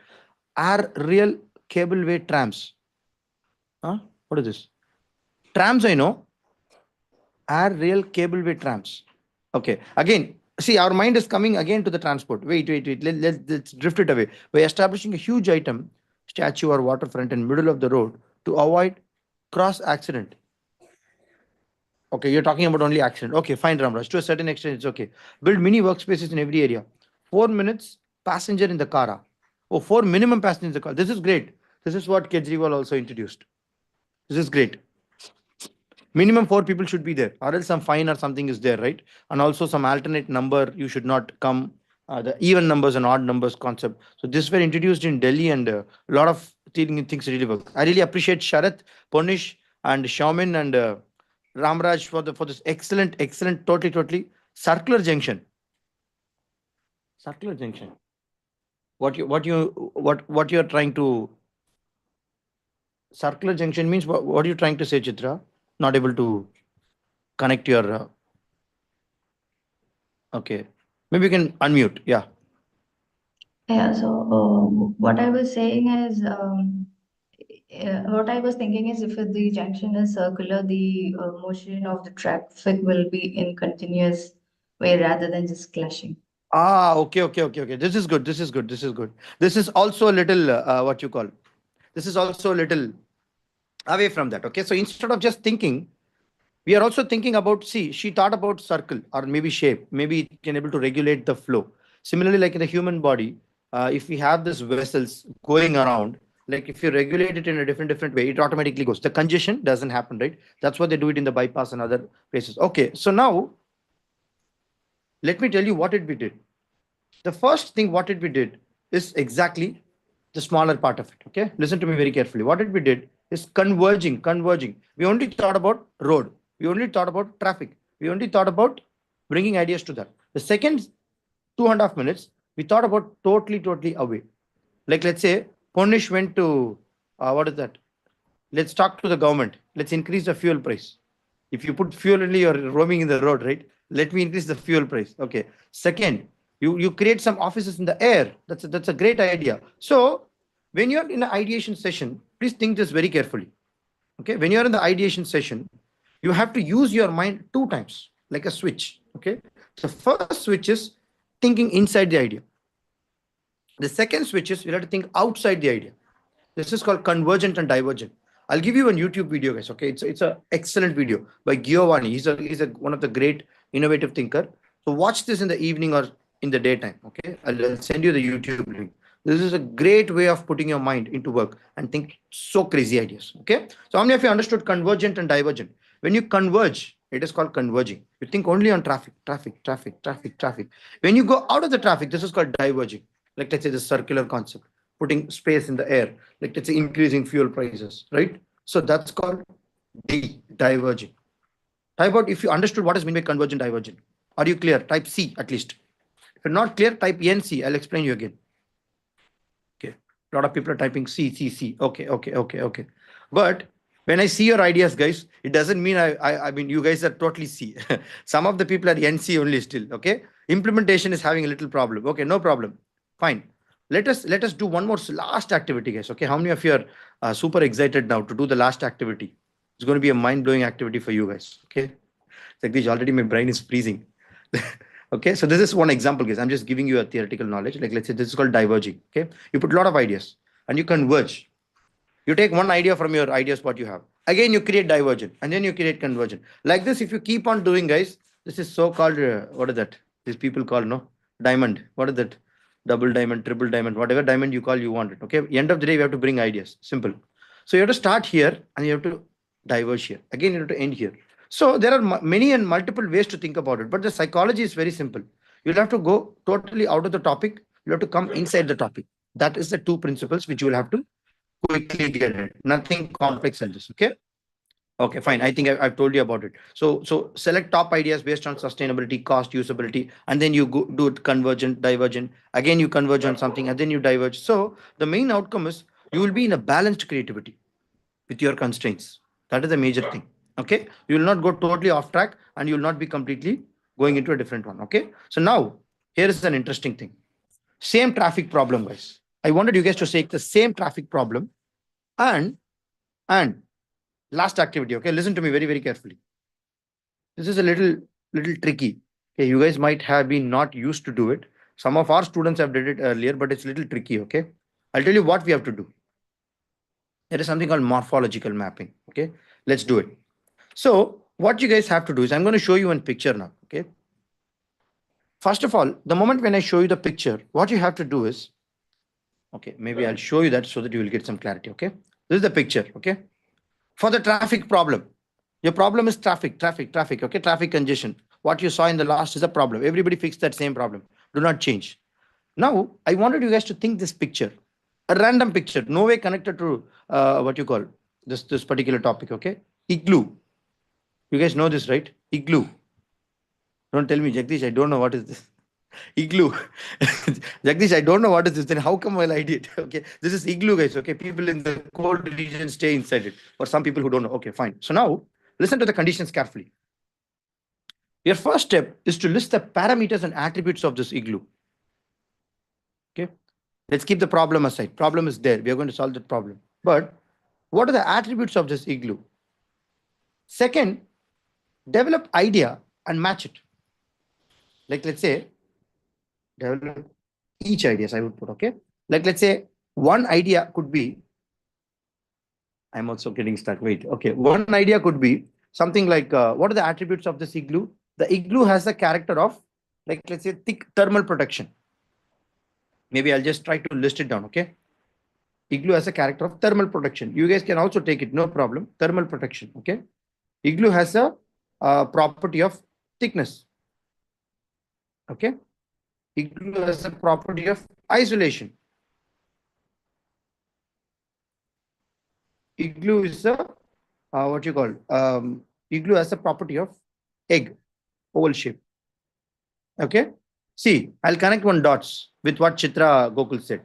Are real cableway trams? Huh? What is this? Trams, I know. Are real cableway trams? Okay, again, see, our mind is coming again to the transport. Wait. Let's drift it away. By establishing a huge item, statue or waterfront in middle of the road to avoid cross accident. Okay, you're talking about only accident. Okay, fine, Ramraj. To a certain extent, it's okay. Build mini workspaces in every area. 4 minutes passenger in the car. Oh, four minimum passenger in the car. This is great. This is what Kejriwal also introduced. This is great. Minimum 4 people should be there, or else some fine or something is there, right? And also some alternate number. You should not come. The even numbers and odd numbers concept. So this were introduced in Delhi, and a lot of things really work. I really appreciate Sharath, Ponish, and Shaumin and Ramraj for this excellent, totally circular junction. Circular junction. What you're trying to circular junction means what are you trying to say, Chitra? Not able to connect your okay. Maybe you can unmute. Yeah. Yeah, so what I was saying is, what I was thinking is if the junction is circular, the motion of the traffic will be in continuous way rather than just clashing. Ah, okay. This is good. This is also a little what you call. This is also a little away from that. Okay. So instead of just thinking, we are also thinking about, see, she thought about circle or maybe shape. Maybe it can able to regulate the flow. Similarly, like in the human body, if we have this vessels going around, like if you regulate it in a different way, it automatically goes. The congestion doesn't happen, right? That's what they do it in the bypass and other places. Okay. So now let me tell you what it we did. The first thing what did we did is exactly the smaller part of it. Okay, listen to me very carefully. What did we did is converging. We only thought about road. We only thought about traffic. We only thought about bringing ideas to that. The second 2.5 minutes, we thought about totally away. Like let's say Ponish went to what is that? let's talk to the government. Let's increase the fuel price. If you put fuel only, you're roaming in the road, right? Let me increase the fuel price. Okay. Second, you create some offices in the air. That's a great idea. So when you're in an ideation session, please think this very carefully. Okay. When you're in the ideation session, you have to use your mind two times, like a switch. Okay. The first switch is thinking inside the idea. The second switch is you have to think outside the idea. This is called convergent and divergent. I'll give you a YouTube video, guys. Okay, it's a excellent video by Giovanni. He's a one of the great innovative thinker. So watch this in the evening or in the daytime. Okay, I'll send you the YouTube link. This is a great way of putting your mind into work and think so crazy ideas. Okay, so how many of you understood convergent and divergent? When you converge, it is called converging. You think only on traffic, traffic, traffic, traffic, traffic. When you go out of the traffic, this is called diverging. Like let's say the circular concept, putting space in the air, like let's say increasing fuel prices, right? So that's called diverging. Type out if you understood what is meant by convergent, divergent. Are you clear? Type C at least. If you're not clear, type NC. I'll explain you again. Okay. A lot of people are typing C, C, C. Okay, okay, okay, okay. But when I see your ideas, guys, it doesn't mean I mean you guys are totally C. Some of the people are NC only still. Okay. Implementation is having a little problem. Okay, no problem. Fine. Let us do one more last activity, guys. Okay. How many of you are super excited now to do the last activity? It's going to be a mind-blowing activity for you guys. Okay. Like this, already my brain is freezing. Okay, so this is one example, guys. I'm just giving you a theoretical knowledge. Like let's say this is called diverging. Okay, you put a lot of ideas and you converge. You take one idea from your ideas what you have. Again, you create divergent and then you create convergent. Like this, if you keep on doing, guys, this is so called what is that? These people call no diamond. What is that? Double diamond, triple diamond, whatever diamond you call, you want it. Okay. End of the day, we have to bring ideas. Simple. So you have to start here and you have to diverge here. Again, you have to end here. So there are many and multiple ways to think about it, but the psychology is very simple. You'll have to go totally out of the topic. You have to come inside the topic. That is the two principles which you will have to quickly get it. Nothing complex in this. Okay. Okay, fine. I think I've told you about it. So select top ideas based on sustainability, cost, usability, and then you go do it convergent, divergent. Again, you converge on something, and then you diverge. So the main outcome is you will be in a balanced creativity with your constraints. That is the major thing. Okay, you will not go totally off track, and you will not be completely going into a different one. Okay. So now here is an interesting thing. Same traffic problem, guys. I wanted you guys to take the same traffic problem and last activity. Okay, listen to me very, very carefully. This is a little tricky. Okay, you guys might have been not used to do it. Some of our students have did it earlier, but it's a little tricky. Okay, I'll tell you what we have to do. There is something called morphological mapping. Okay, let's do it. So what you guys have to do is I'm going to show you one picture now. Okay, first of all, the moment when I show you the picture, what you have to do is, okay, maybe I'll show you that so that you will get some clarity. Okay, this is the picture. Okay, for the traffic problem, your problem is traffic. Okay, traffic congestion. What you saw in the last is a problem. Everybody fix that same problem. Do not change. Now, I wanted you guys to think this picture, a random picture, no way connected to what you call this particular topic. Okay, igloo. You guys know this, right? Igloo. Don't tell me, Jagdish, I don't know what is this. Igloo. Jagdish, I don't know what is this. Then how come I'll ID it? Okay, this is igloo, guys. Okay, people in the cold region stay inside it. For some people who don't know. Okay, fine. So now listen to the conditions carefully. Your first step is to list the parameters and attributes of this igloo. Okay, let's keep the problem aside. Problem is there. We are going to solve that problem. But what are the attributes of this igloo? Second, develop idea and match it. Like let's say, develop each ideas I would put. Okay, like let's say one idea could be, I'm also getting stuck. Wait. Okay, one idea could be something like what are the attributes of this igloo? The igloo has the character of, like let's say, thick thermal protection. Maybe I'll just try to list it down. Okay, igloo has a character of thermal protection. You guys can also take it, no problem. Thermal protection. Okay, igloo has a property of thickness. Okay, igloo has a property of isolation. Igloo is a what you call igloo has a property of egg, oval shape. Okay, see, I'll connect one dots with what Chitra Gokul said.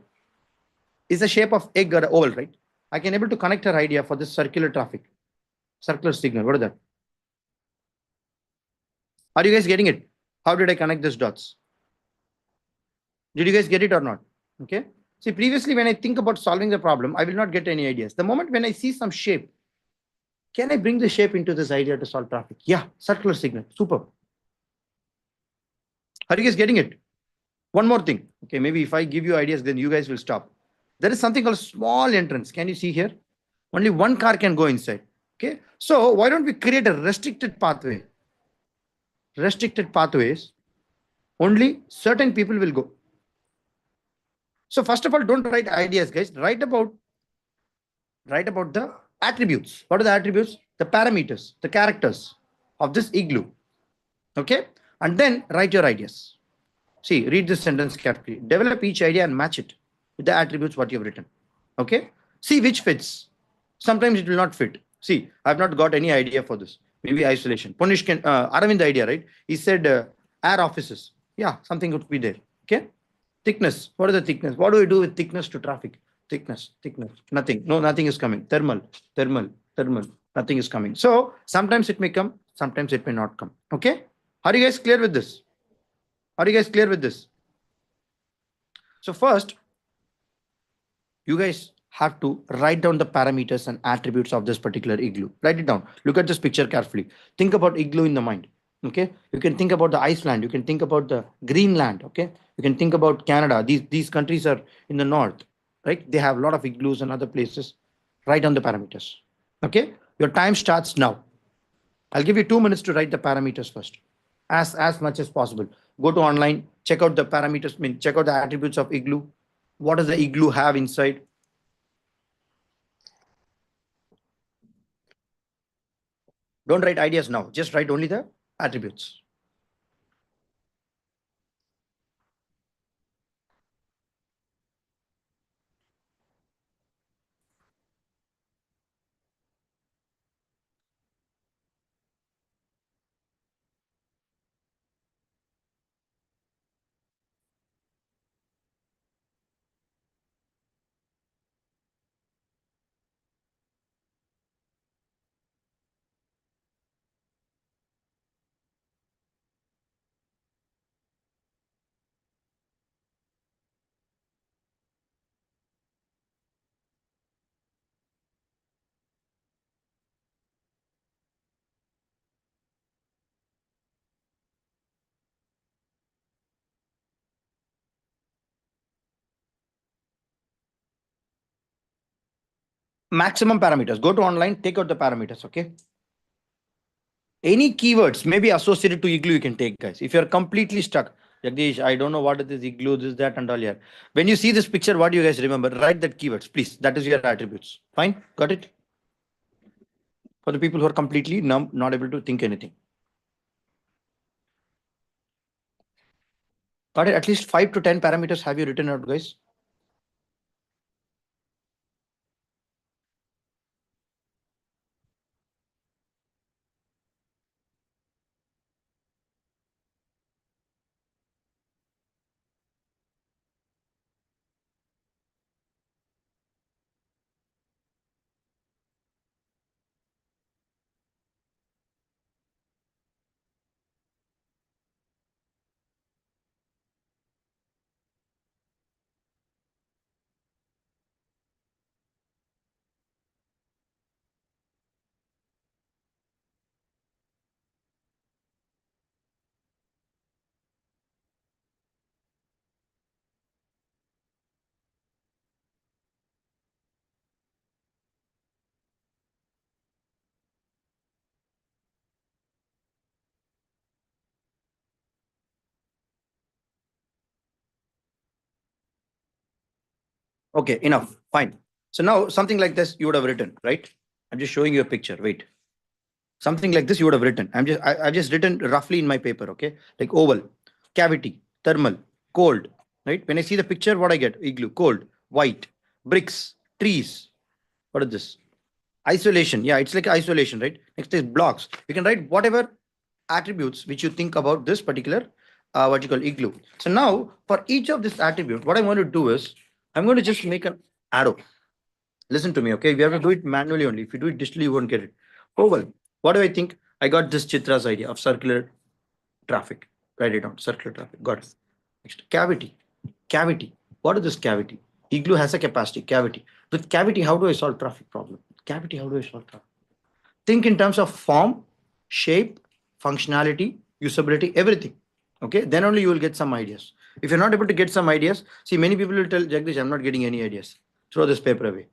Is the shape of egg or oval, right? I can able to connect her idea for this circular traffic, circular signal. What is that? Are you guys getting it? How did I connect these dots? Did you guys get it or not? Okay. See, previously when I think about solving the problem, I will not get any ideas. The moment when I see some shape, can I bring the shape into this idea to solve traffic? Yeah, circular signal. Super. Are you guys getting it? One more thing. Okay, maybe if I give you ideas, then you guys will stop. There is something called small entrance. Can you see here? Only one car can go inside. Okay. So why don't we create a restricted pathway? Restricted pathways. Only certain people will go. So first of all, don't write ideas, guys. Write about the attributes. What are the attributes? The parameters, the characters of this igloo. Okay. And then write your ideas. See, read this sentence carefully. Develop each idea and match it with the attributes what you have written. Okay. See which fits. Sometimes it will not fit. See, I've not got any idea for this. Maybe isolation. Punish can Aravind the idea, right? He said air offices. Yeah, something would be there. Okay. Thickness. What is the thickness? What do we do with thickness to traffic? Thickness. Nothing. No, nothing is coming. Thermal. Nothing is coming. So sometimes it may come, sometimes it may not come. Okay. Are you guys clear with this? So first, you guys have to write down the parameters and attributes of this particular igloo. Write it down. Look at this picture carefully. Think about igloo in the mind. Okay. You can think about the Iceland. You can think about the Greenland. Okay. You can think about Canada. These countries are in the north, right? They have a lot of igloos and other places. Write down the parameters. Okay. Your time starts now. I'll give you 2 minutes to write the parameters first, as much as possible. Go to online, check out the parameters, check out the attributes of igloo. What does the igloo have inside? Don't write ideas now. Just write only the attributes. Maximum parameters. Go to online, take out the parameters. Okay. Any keywords may be associated to igloo, you can take, guys. If you're completely stuck, Jagdish, I don't know what it is, igloo, this, that, and all here. When you see this picture, what do you guys remember? Write that keywords, please. That is your attributes. Fine? Got it? For the people who are completely numb, not able to think anything. Got it? At least 5 to 10 parameters have you written out, guys? Okay, enough. Fine. So now something like this you would have written, right? I'm just showing you a picture. Wait. Something like this you would have written. I've just written roughly in my paper, okay? Like oval, cavity, thermal, cold, right? When I see the picture, what I get? Igloo, cold, white, bricks, trees. What is this? Isolation. Yeah, it's like isolation, right? Next is blocks. You can write whatever attributes which you think about this particular what you call igloo. So now for each of this attribute, what I'm going to do is I'm going to just make an arrow. Listen to me, okay? We have to do it manually only. If you do it digitally, you won't get it. Oval. What do I think? I got this Chitra's idea of circular traffic. Write it down. Circular traffic. Got it. Next, cavity. Cavity. What is this cavity? Igloo has a capacity. Cavity. With cavity, how do I solve traffic problem? Cavity, how do I solve traffic? Think in terms of form, shape, functionality, usability, everything. Okay, then only you will get some ideas. If you're not able to get some ideas, see, many people will tell Jagdish, I'm not getting any ideas. Throw this paper away.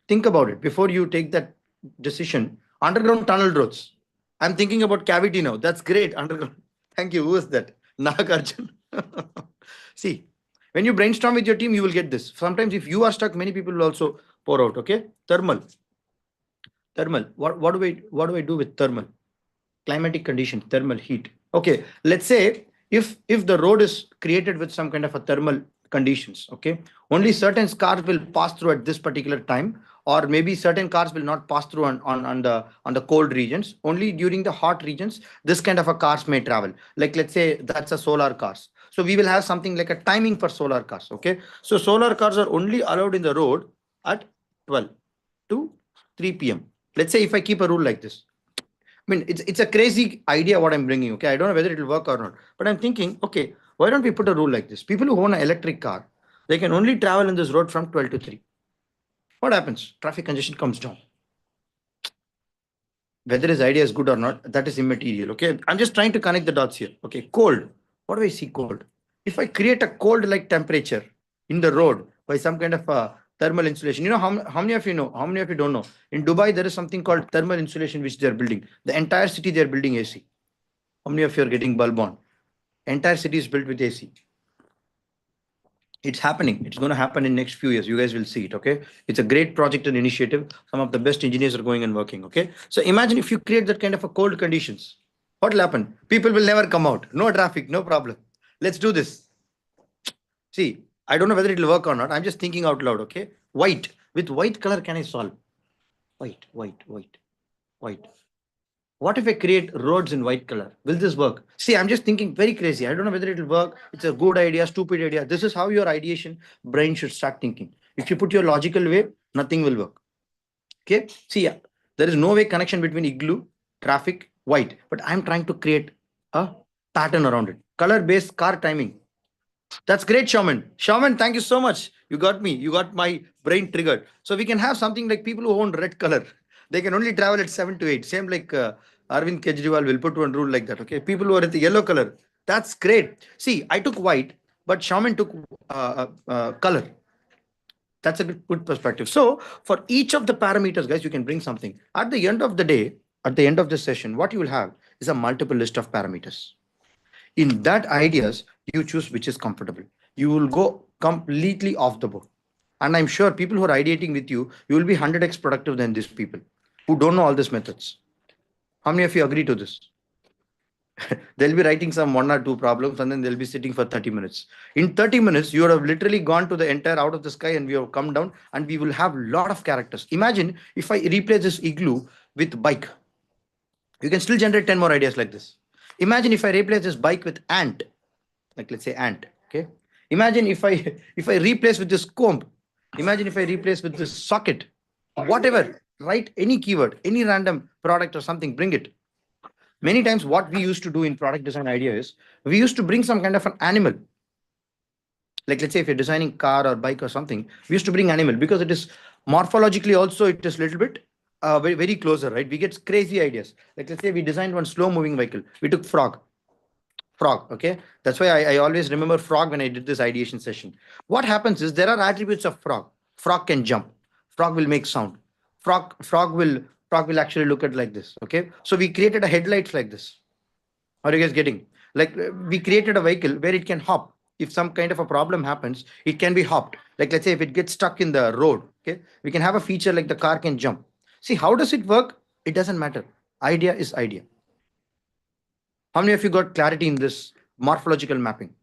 Think about it before you take that decision. Underground tunnel roads. I'm thinking about cavity now. That's great. Underground. Thank you. Who is that? Nagarjun. See, when you brainstorm with your team, you will get this. Sometimes if you are stuck, many people will also pour out. Okay. Thermal. Thermal. What do I do with thermal? Climatic condition, thermal heat. Okay, let's say if the road is created with some kind of a thermal conditions, okay, only certain cars will pass through at this particular time, or maybe certain cars will not pass through on the cold regions. Only during the hot regions, this kind of a cars may travel. Like let's say that's a solar cars. So we will have something like a timing for solar cars. Okay, so solar cars are only allowed in the road at 12 to 3 p.m. Let's say if I keep a rule like this, I mean, it's a crazy idea what I'm bringing. Okay, I don't know whether it will work or not, but I'm thinking, okay, why don't we put a rule like this? People who own an electric car, they can only travel in this road from 12 to 3. What happens? Traffic congestion comes down. Whether his idea is good or not, that is immaterial. Okay, I'm just trying to connect the dots here. Okay, cold. What do I see cold? If I create a cold like temperature in the road by some kind of a thermal insulation, how many of you know? How many of you don't know? In Dubai, there is something called thermal insulation which they are building. The entire city they are building AC. How many of you are getting bulb on? Entire city is built with AC. It's happening. It's going to happen in next few years. You guys will see it. Okay. It's a great project and initiative. Some of the best engineers are going and working. Okay. So imagine if you create that kind of a cold conditions, what will happen? People will never come out. No traffic, no problem. Let's do this. See, I don't know whether it will work or not. I'm just thinking out loud. Okay. White. With white color, can I solve? White, white, white, white. What if I create roads in white color? Will this work? See, I'm just thinking very crazy. I don't know whether it will work. It's a good idea, stupid idea. This is how your ideation brain should start thinking. If you put your logical way, nothing will work. Okay. See, yeah, there is no way connection between igloo, traffic, white. But I'm trying to create a pattern around it. Color-based car timing. That's great, Shaman. Shaman, thank you so much. You got me. You got my brain triggered. So we can have something like people who own red color. They can only travel at 7 to 8. Same like Arvind Kejriwal will put one rule like that. Okay. People who are at the yellow color. That's great. See, I took white, but Shaman took color. That's a good perspective. So for each of the parameters, guys, you can bring something. At the end of the day, at the end of this session, what you will have is a multiple list of parameters. In that ideas, you choose which is comfortable. You will go completely off the board. And I'm sure people who are ideating with you, you will be 100x productive than these people who don't know all these methods. How many of you agree to this? They'll be writing some one or two problems and then they'll be sitting for 30 minutes. In 30 minutes, you would have literally gone to the entire out of the sky and we have come down and we will have a lot of characters. Imagine if I replace this igloo with bike. You can still generate 10 more ideas like this. Imagine if I replace this bike with ant, like let's say ant. Okay. Imagine if I if I replace with this comb. Imagine if I replace with this socket. Whatever. Write any keyword, any random product or something. Bring it. Many times, what we used to do in product design idea is we used to bring some kind of an animal. Like let's say if you're designing car or bike or something, we used to bring animal because it is morphologically also it is little bit very very closer, right? We get crazy ideas. Like let's say we designed one slow moving vehicle. We took frog. Okay, that's why I always remember frog when I did this ideation session. What happens is there are attributes of frog can jump, frog will make sound, frog will actually look at like this. Okay, so we created a headlights like this. Are you guys getting? Like we created a vehicle where it can hop. If some kind of a problem happens, it can be hopped. Like let's say if it gets stuck in the road, okay, we can have a feature like the car can jump. See, how does it work? It doesn't matter. Idea is idea. How many of you got clarity in this morphological mapping?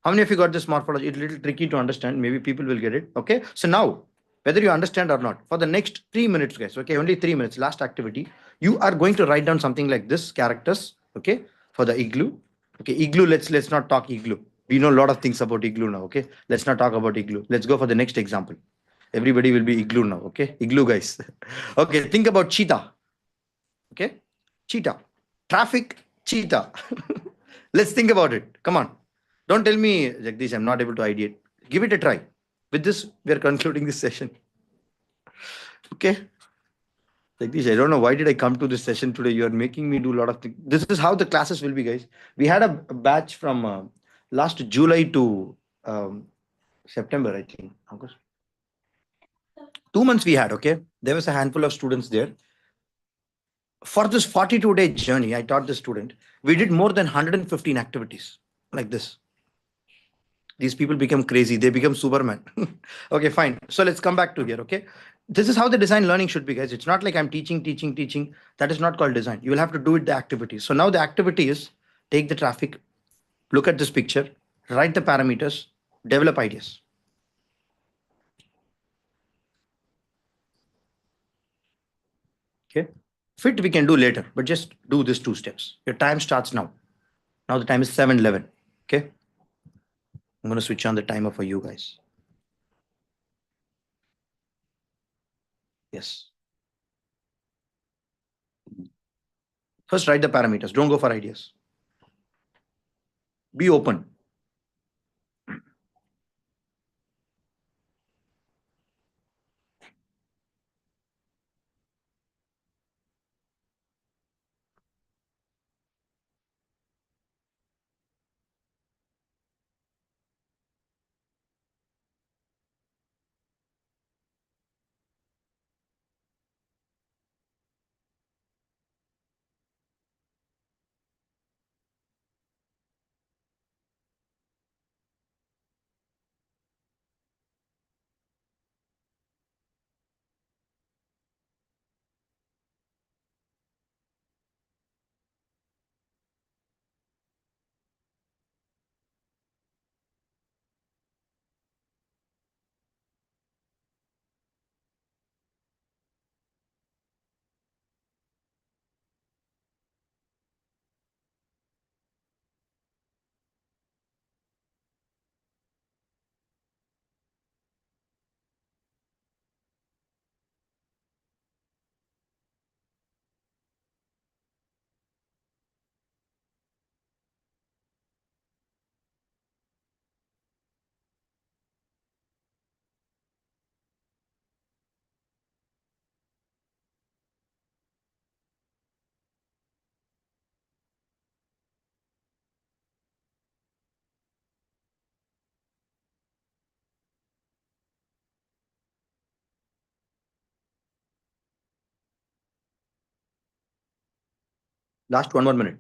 How many of you got this morphology? It's a little tricky to understand. Maybe people will get it. Okay. So now, whether you understand or not, for the next 3 minutes, guys, okay, only 3 minutes, last activity, you are going to write down something like this characters, okay, for the igloo. Okay, igloo, let's not talk igloo. We know a lot of things about igloo now, okay? Let's not talk about igloo. Let's go for the next example. Everybody will be igloo now. Okay, igloo guys. Okay, think about cheetah. Okay, cheetah, traffic, cheetah. Let's think about it. Come on, don't tell me, Jagdish, I'm not able to ideate. Give it a try. With this, we are concluding this session. Okay. Jagdish, I don't know why did I come to this session today. You are making me do a lot of things. This is how the classes will be, guys. We had a batch from last July to September, I think. August. 2 months we had, okay? There was a handful of students there. For this 42-day journey, I taught the student, we did more than 115 activities like this. These people become crazy. They become Superman. Okay, fine. So let's come back to here, okay? This is how the design learning should be, guys. It's not like I'm teaching. That is not called design. You will have to do it the activity. So now the activity is take the traffic, look at this picture, write the parameters, develop ideas. Okay. Fit we can do later, but just do these 2 steps. Your time starts now. Now the time is 7:11. Okay. I'm going to switch on the timer for you guys. Yes. First, write the parameters. Don't go for ideas. Be open. Last 1 more minute.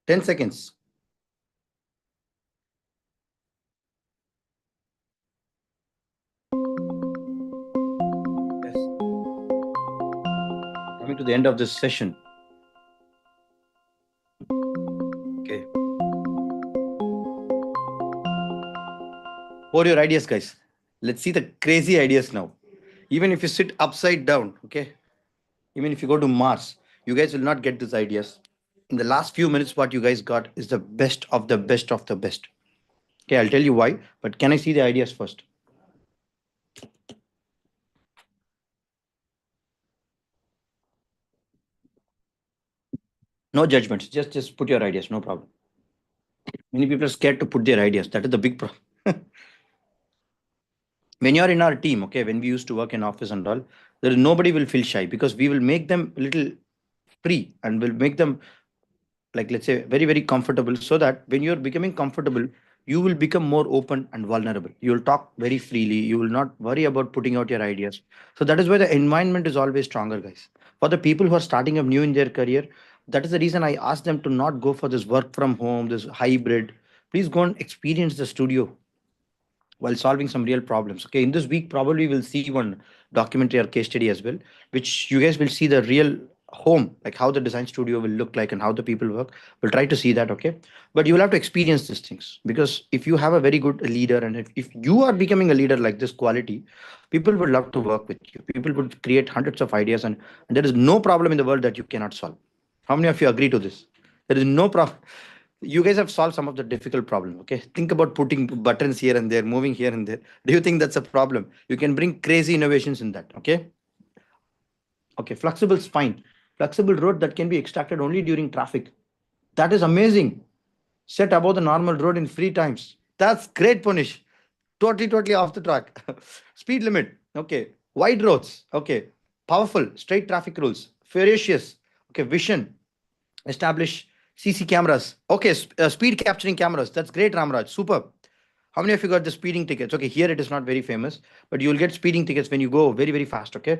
Ten seconds. Yes. Coming to the end of this session. Okay. Pour your ideas, guys. Let's see the crazy ideas now. Even if you sit upside down, okay? Even if you go to Mars, you guys will not get these ideas. In the last few minutes, what you guys got is the best of the best of the best. Okay, I'll tell you why, but can I see the ideas first? No judgments. Just put your ideas. No problem. Many people are scared to put their ideas. That is the big problem. When you're in our team, okay, when we used to work in office and all, there is nobody will feel shy because we will make them a little free and will make them, like, let's say, very very comfortable, so that when you're becoming comfortable, you will become more open and vulnerable. You will talk very freely, you will not worry about putting out your ideas. So that is why the environment is always stronger, guys. For the people who are starting up new in their career, that is the reason I ask them to not go for this work from home, this hybrid. Please go and experience the studio while solving some real problems. Okay, in this week, probably we'll see one documentary or case study as well, which you guys will see the real home, like how the design studio will look like and how the people work. We'll try to see that. Okay, but you will have to experience these things, because if you have a very good leader, and if you are becoming a leader like this quality, people would love to work with you. People would create hundreds of ideas, and there is no problem in the world that you cannot solve. How many of you agree to this? There is no problem. You guys have solved some of the difficult problem. Okay, think about putting buttons here and there, moving here and there. Do you think that's a problem? You can bring crazy innovations in that. Okay. Okay, flexible spine, flexible road that can be extracted only during traffic. That is amazing. Set above the normal road in free times. That's great, Punish. Totally off the track. Speed limit. Okay. Wide roads. Okay. Powerful straight traffic rules. Ferocious. Okay. Vision. Establish CC cameras. Okay. Speed capturing cameras. That's great, Ramraj. Superb. How many of you got the speeding tickets? Okay, here it is not very famous, but you will get speeding tickets when you go very, very fast. Okay.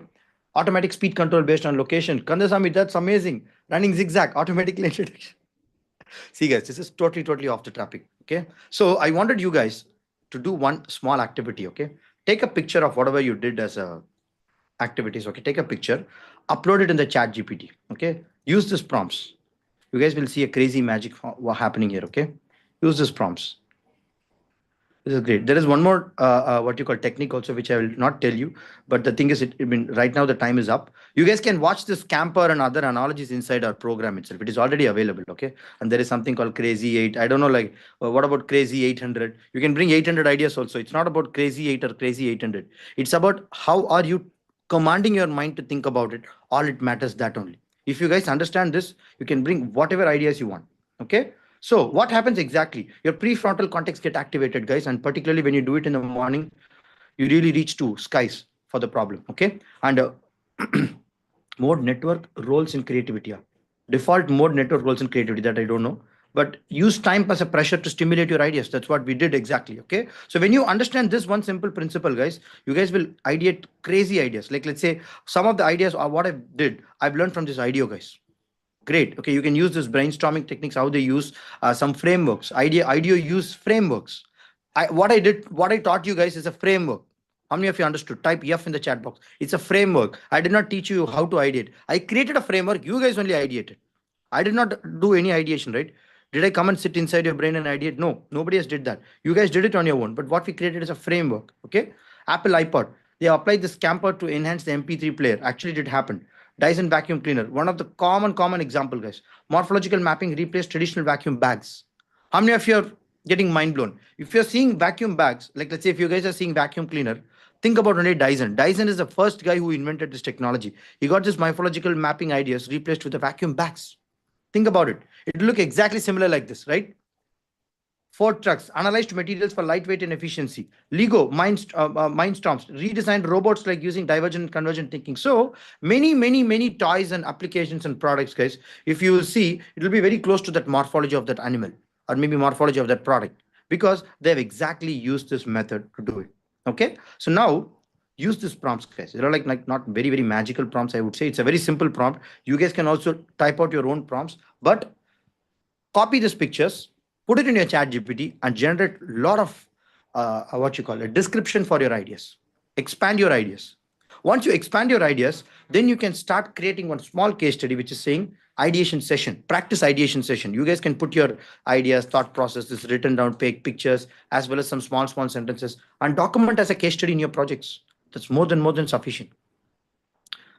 Automatic speed control based on location. Kandasamy, that's amazing. Running zigzag, automatic lane detection. See, guys, this is totally off the topic. Okay. So I wanted you guys to do one small activity. Okay. Take a picture of whatever you did as a activities. Okay. Take a picture, upload it in the chat GPT. Okay. Use this prompts. You guys will see a crazy magic happening here. Okay. Use this prompts. This is great. There is one more what you call technique also, which I will not tell you. But the thing is, I mean, right now the time is up. You guys can watch this camper and other analogies inside our program itself. It is already available, okay? And there is something called Crazy 8. I don't know, like, what about Crazy 800? You can bring 800 ideas also. It's not about Crazy 8 or Crazy 800. It's about how are you commanding your mind to think about it. All it matters that only. If you guys understand this, you can bring whatever ideas you want, okay? So what happens exactly? Your prefrontal cortex get activated, guys, and particularly when you do it in the morning, you really reach to skies for the problem. Okay, and mode network roles in creativity. Yeah. Default mode network roles in creativity, that I don't know, but use time as a pressure to stimulate your ideas. That's what we did exactly. Okay, so when you understand this one simple principle, guys, you guys will ideate crazy ideas. Like, let's say some of the ideas are what I did. I've learned from this idea, guys. Great. Okay, you can use this brainstorming techniques, how they use some frameworks. Idea use frameworks. What I taught you guys is a framework. How many of you understood? Type F in the chat box. It's a framework. I did not teach you how to ideate. I created a framework. You guys only ideated. I did not do any ideation, right? Did I come and sit inside your brain and ideate? No, nobody else did that. You guys did it on your own. But what we created is a framework. Okay. Apple iPod. They applied this camper to enhance the MP3 player. Actually, it did happen. Dyson vacuum cleaner. One of the common example, guys. Morphological mapping replaced traditional vacuum bags. How many of you are getting mind blown? If you're seeing vacuum bags, like, let's say if you guys are seeing vacuum cleaner, think about only Dyson. Dyson is the first guy who invented this technology. He got this morphological mapping ideas replaced with the vacuum bags. Think about it. It will look exactly similar like this, right? Ford trucks analyzed materials for lightweight and efficiency. Lego Mindstorms redesigned robots like using divergent and convergent thinking. So many toys and applications and products, guys. If you will see, it will be very close to that morphology of that animal or maybe morphology of that product, because they have exactly used this method to do it. Okay. So now use this prompts, guys. They're like not very magical prompts. I would say it's a very simple prompt. You guys can also type out your own prompts, but copy these pictures, put it in your chat GPT and generate a lot of what you call a description for your ideas. Expand your ideas. Once you expand your ideas, then you can start creating one small case study, which is saying ideation session, practice ideation session. You guys can put your ideas, thought processes written down, take pictures, as well as some small sentences and document as a case study in your projects. That's more than sufficient.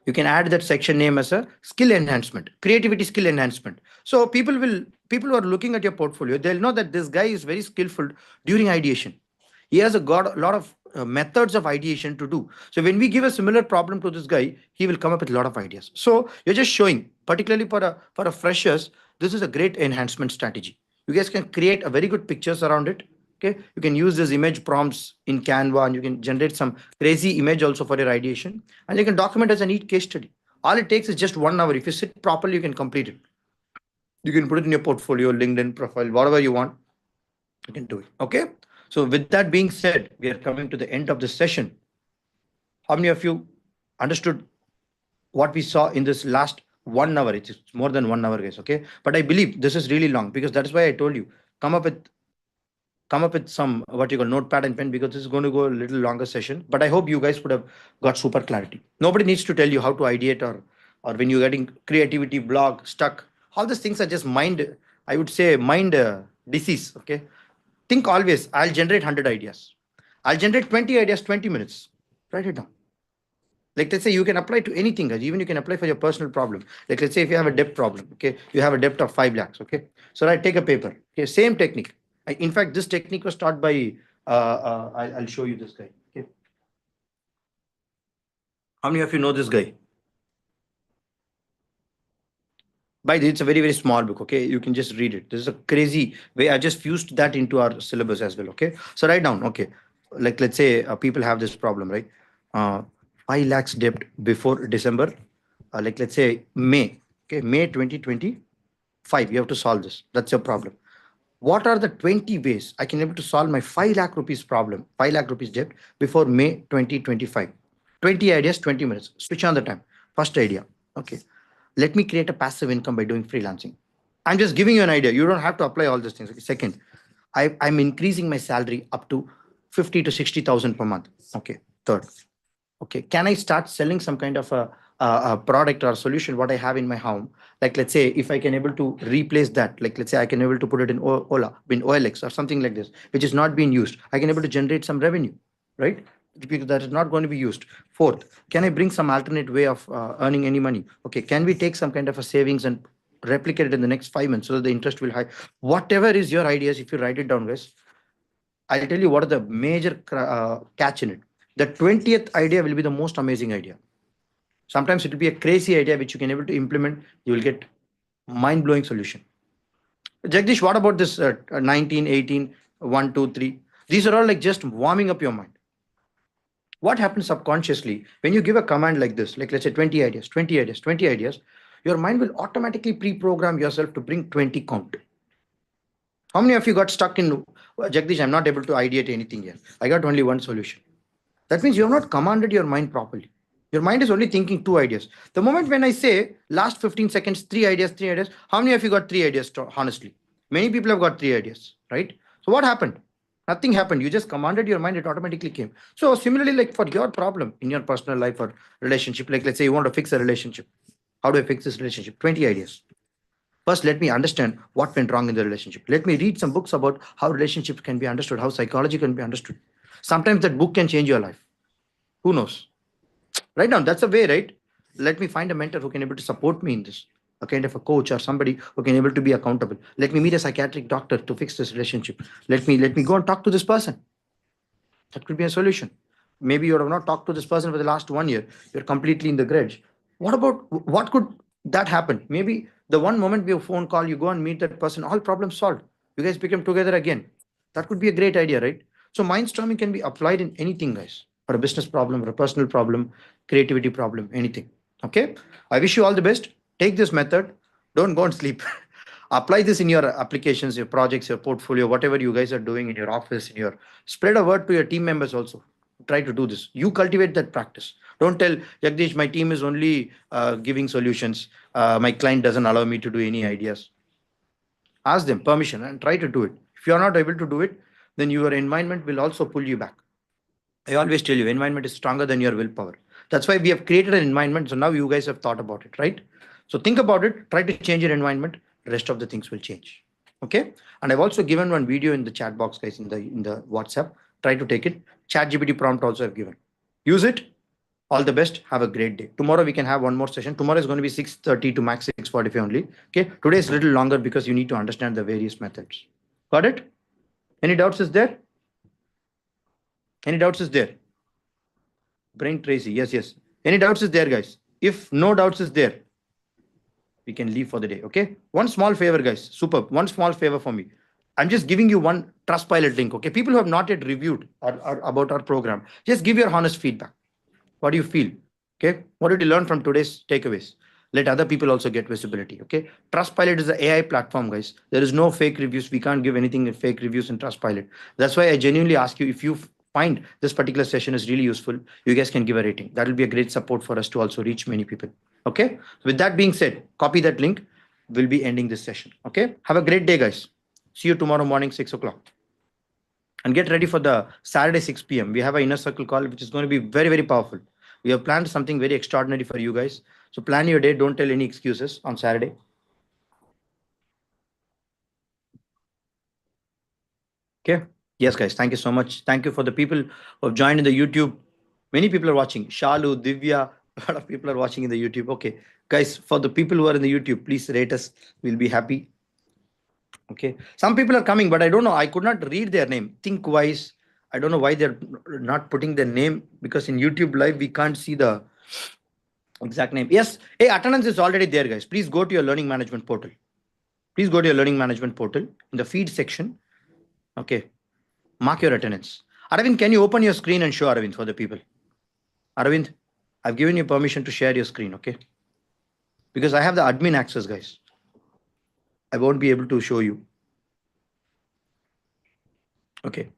You can add that section name as a skill enhancement, creativity skill enhancement. So people who are looking at your portfolio, they'll know that this guy is very skillful during ideation. He has got a lot of methods of ideation to do. So when we give a similar problem to this guy, he will come up with a lot of ideas. So you're just showing, particularly for a freshers, this is a great enhancement strategy. You guys can create a very good pictures around it. Okay, you can use this image prompts in Canva, and you can generate some crazy image also for your ideation, and you can document as a neat case study. All it takes is just 1 hour. If you sit properly, you can complete it. You can put it in your portfolio, LinkedIn profile, whatever you want, you can do it. Okay. So with that being said, we are coming to the end of this session. How many of you understood what we saw in this last 1 hour? It's more than 1 hour, guys. Okay. But I believe this is really long, because that is why I told you, come up with some what you call notepad and pen, because this is going to go a little longer session. But I hope you guys would have got super clarity. Nobody needs to tell you how to ideate, or when you're getting creativity block stuck. All these things are just mind, I would say, mind disease. Okay. Think always, I'll generate 100 ideas. I'll generate 20 ideas, 20 minutes. Write it down. Like, let's say you can apply to anything, guys. Even you can apply for your personal problem. Like, let's say if you have a debt problem, okay, you have a debt of 5 lakhs, okay. So I take a paper, okay, same technique. In fact, this technique was taught by, I'll show you this guy, okay. How many of you know this guy? By the way, it's a very, very small book, okay. You can just read it. This is a crazy way. I just fused that into our syllabus as well, okay. So write down, okay. Like, let's say people have this problem, right? Uh, 5 lakhs debt before December, like, let's say May, okay, May 2025. You have to solve this. That's your problem. What are the 20 ways I can able to solve my 5 lakh rupees problem, 5 lakh rupees debt before May 2025? 20 ideas, 20 minutes. Switch on the time. First idea. Okay. Let me create a passive income by doing freelancing. I'm just giving you an idea. You don't have to apply all these things. Okay. Second, I'm increasing my salary up to 50 to 60,000 per month. Okay. Third, okay, can I start selling some kind of a product or a solution what I have in my home? Like, let's say if I can able to replace that, like, let's say I can able to put it in Ola, in OLX or something like this, which is not being used. I can able to generate some revenue, right? Because that is not going to be used. Fourth, can I bring some alternate way of earning any money? Okay, can we take some kind of a savings and replicate it in the next 5 months so that the interest will high? Whatever is your ideas, if you write it down, guys, I'll tell you what are the major catch in it. The 20th idea will be the most amazing idea. Sometimes it will be a crazy idea which you can able to implement. You will get mind-blowing solution. Jagdish, what about this 19, 18, 1, 2, 3? These are all like just warming up your mind. What happens subconsciously when you give a command like this, like let's say 20 ideas, 20 ideas, 20 ideas, your mind will automatically pre-program yourself to bring 20 count. How many of you got stuck in, Jagdish, I'm not able to ideate anything here. I got only one solution. That means you have not commanded your mind properly. Your mind is only thinking 2 ideas. The moment when I say last 15 seconds, 3 ideas, how many of you got 3 ideas, honestly? Many people have got 3 ideas, right? So what happened? Nothing happened. You just commanded your mind, it automatically came. So similarly, like for your problem in your personal life or relationship, like let's say you want to fix a relationship. How do I fix this relationship? 20 ideas. First, let me understand what went wrong in the relationship. Let me read some books about how relationships can be understood, how psychology can be understood. Sometimes that book can change your life. Who knows? Right now, that's a way, right? Let me find a mentor who can able to support me in this, a kind of a coach or somebody who can able to be accountable. Let me meet a psychiatric doctor to fix this relationship. Let me go and talk to this person. That could be a solution. Maybe you have not talked to this person for the last 1 year. You're completely in the grudge. What could that happen? Maybe the one moment your phone call, you go and meet that person, all problems solved. You guys become together again. That could be a great idea, right? So mindstorming can be applied in anything, guys. For a business problem, or a personal problem, creativity problem, anything. Okay. I wish you all the best. Take this method. Don't go and sleep. Apply this in your applications, your projects, your portfolio, whatever you guys are doing in your office, in your spread a word to your team members also. Try to do this. You cultivate that practice. Don't tell Jagdish, my team is only giving solutions. My client doesn't allow me to do any ideas. Ask them permission and try to do it. If you are not able to do it, then your environment will also pull you back. I always tell you, environment is stronger than your willpower. That's why we have created an environment. So now you guys have thought about it, right? So think about it, try to change your environment. Rest of the things will change. Okay. And I've also given one video in the chat box, guys, in the WhatsApp. Try to take it. Chat GPT prompt also I've given. Use it. All the best. Have a great day. Tomorrow we can have one more session. Tomorrow is going to be 6:30 to max 6:45 only. Okay. Today is a little longer because you need to understand the various methods. Got it? Any doubts is there? Any doubts is there? Brain Tracy. Yes, yes. Any doubts is there, guys? If no doubts is there, we can leave for the day. Okay. One small favor, guys. Super. One small favor for me. I'm just giving you one Trustpilot link. Okay, people who have not yet reviewed about our program, just give your honest feedback. What do you feel? Okay, what did you learn from today's takeaways? Let other people also get visibility. Okay, Trustpilot is an AI platform, guys. There is no fake reviews. We can't give anything in fake reviews in Trustpilot. That's why I genuinely ask you, if you find this particular session is really useful, you guys can give a rating. That will be a great support for us to also reach many people. Okay, with that being said, copy that link. We'll be ending this session. Okay, have a great day, guys. See you tomorrow morning, 6 o'clock. And get ready for the Saturday 6 p.m. We have an inner circle call, which is going to be very, very powerful. We have planned something very extraordinary for you guys. So plan your day. Don't tell any excuses on Saturday. Okay. Yes, guys. Thank you so much. Thank you for the people who have joined in the YouTube. Many people are watching. Shalu, Divya, a lot of people are watching in the YouTube. Okay. Guys, for the people who are in the YouTube, please rate us. We'll be happy. Okay. Some people are coming, but I don't know. I could not read their name. Think wise. I don't know why they're not putting their name, because in YouTube live, we can't see the exact name. Yes. Hey, attendance is already there, guys. Please go to your learning management portal. Please go to your learning management portal in the feed section. Okay. Mark your attendance. Aravind, can you open your screen and show Aravind for the people? Aravind, I've given you permission to share your screen. Okay. Because I have the admin access, guys. I won't be able to show you. Okay.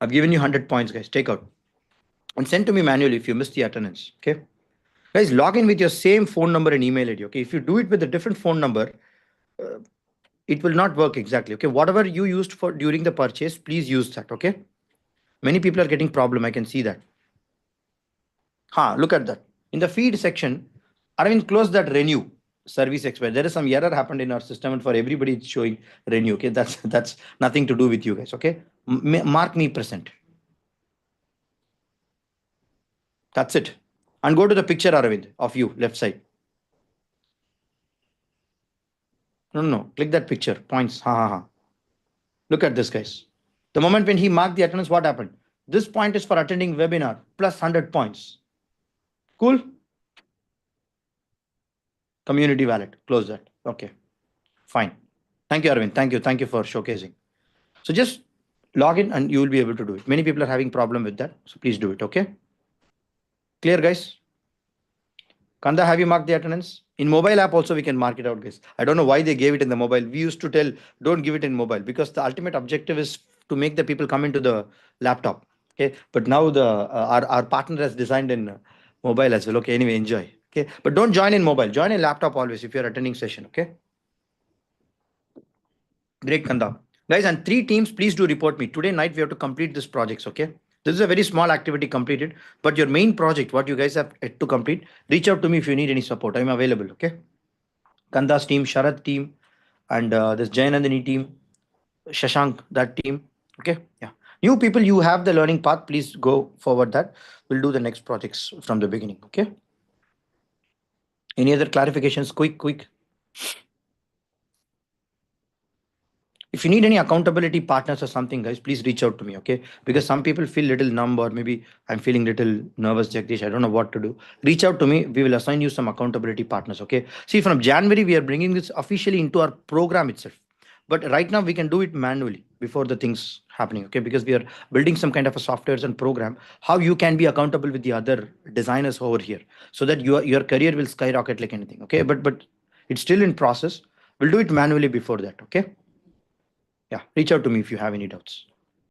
I've given you 100 points, guys. Take out and send to me manually if you missed the attendance. Okay. Guys, log in with your same phone number and email ID. Okay. If you do it with a different phone number, it will not work exactly. Okay. Whatever you used for during the purchase, please use that. Okay. Many people are getting problem. I can see that. Look at that. In the feed section, Arvind, close that renew service expired. There is some error happened in our system, and for everybody it's showing renew. Okay. That's nothing to do with you guys. Okay. Mark me present. That's it. And go to the picture, Aravind, of you, left side. No. Click that picture. Points. Look at this, guys. The moment when he marked the attendance, what happened? This point is for attending webinar, plus 100 points. Cool? Community wallet. Close that. Okay. Fine. Thank you, Arvind. Thank you for showcasing. So just log in and you will be able to do it. Many people are having problem with that. So please do it. Okay. Clear, guys? Kanda, have you marked the attendance? In mobile app also we can mark it out, guys. I don't know why they gave it in the mobile. We used to tell, don't give it in mobile, because the ultimate objective is to make the people come into the laptop. Okay. But now our partner has designed in mobile as well. Okay. Anyway, enjoy. Okay. But don't join in mobile. Join in laptop always if you're attending session. Okay. Great, Kanda. Guys, and 3 teams, please do report me. Today night we have to complete this projects. Okay. This is a very small activity completed, but your main project, what you guys have to complete, reach out to me if you need any support. I'm available. Okay. Kanda's team, Sharad team, and this Jayanandini team, Shashank, that team. Okay. Yeah. New people, you have the learning path. Please go forward that. We'll do the next projects from the beginning. Okay. Any other clarifications? Quick. If you need any accountability partners or something, guys, please reach out to me, okay? Because some people feel little numb, or maybe I'm feeling little nervous, Jagdish. I don't know what to do. Reach out to me. We will assign you some accountability partners, okay? See, from January, we are bringing this officially into our program itself. But right now, we can do it manually before the things happening, okay? Because we are building some kind of a softwares and program, how you can be accountable with the other designers over here, so that your career will skyrocket like anything, okay? But it's still in process. We'll do it manually before that, okay? Yeah, reach out to me if you have any doubts.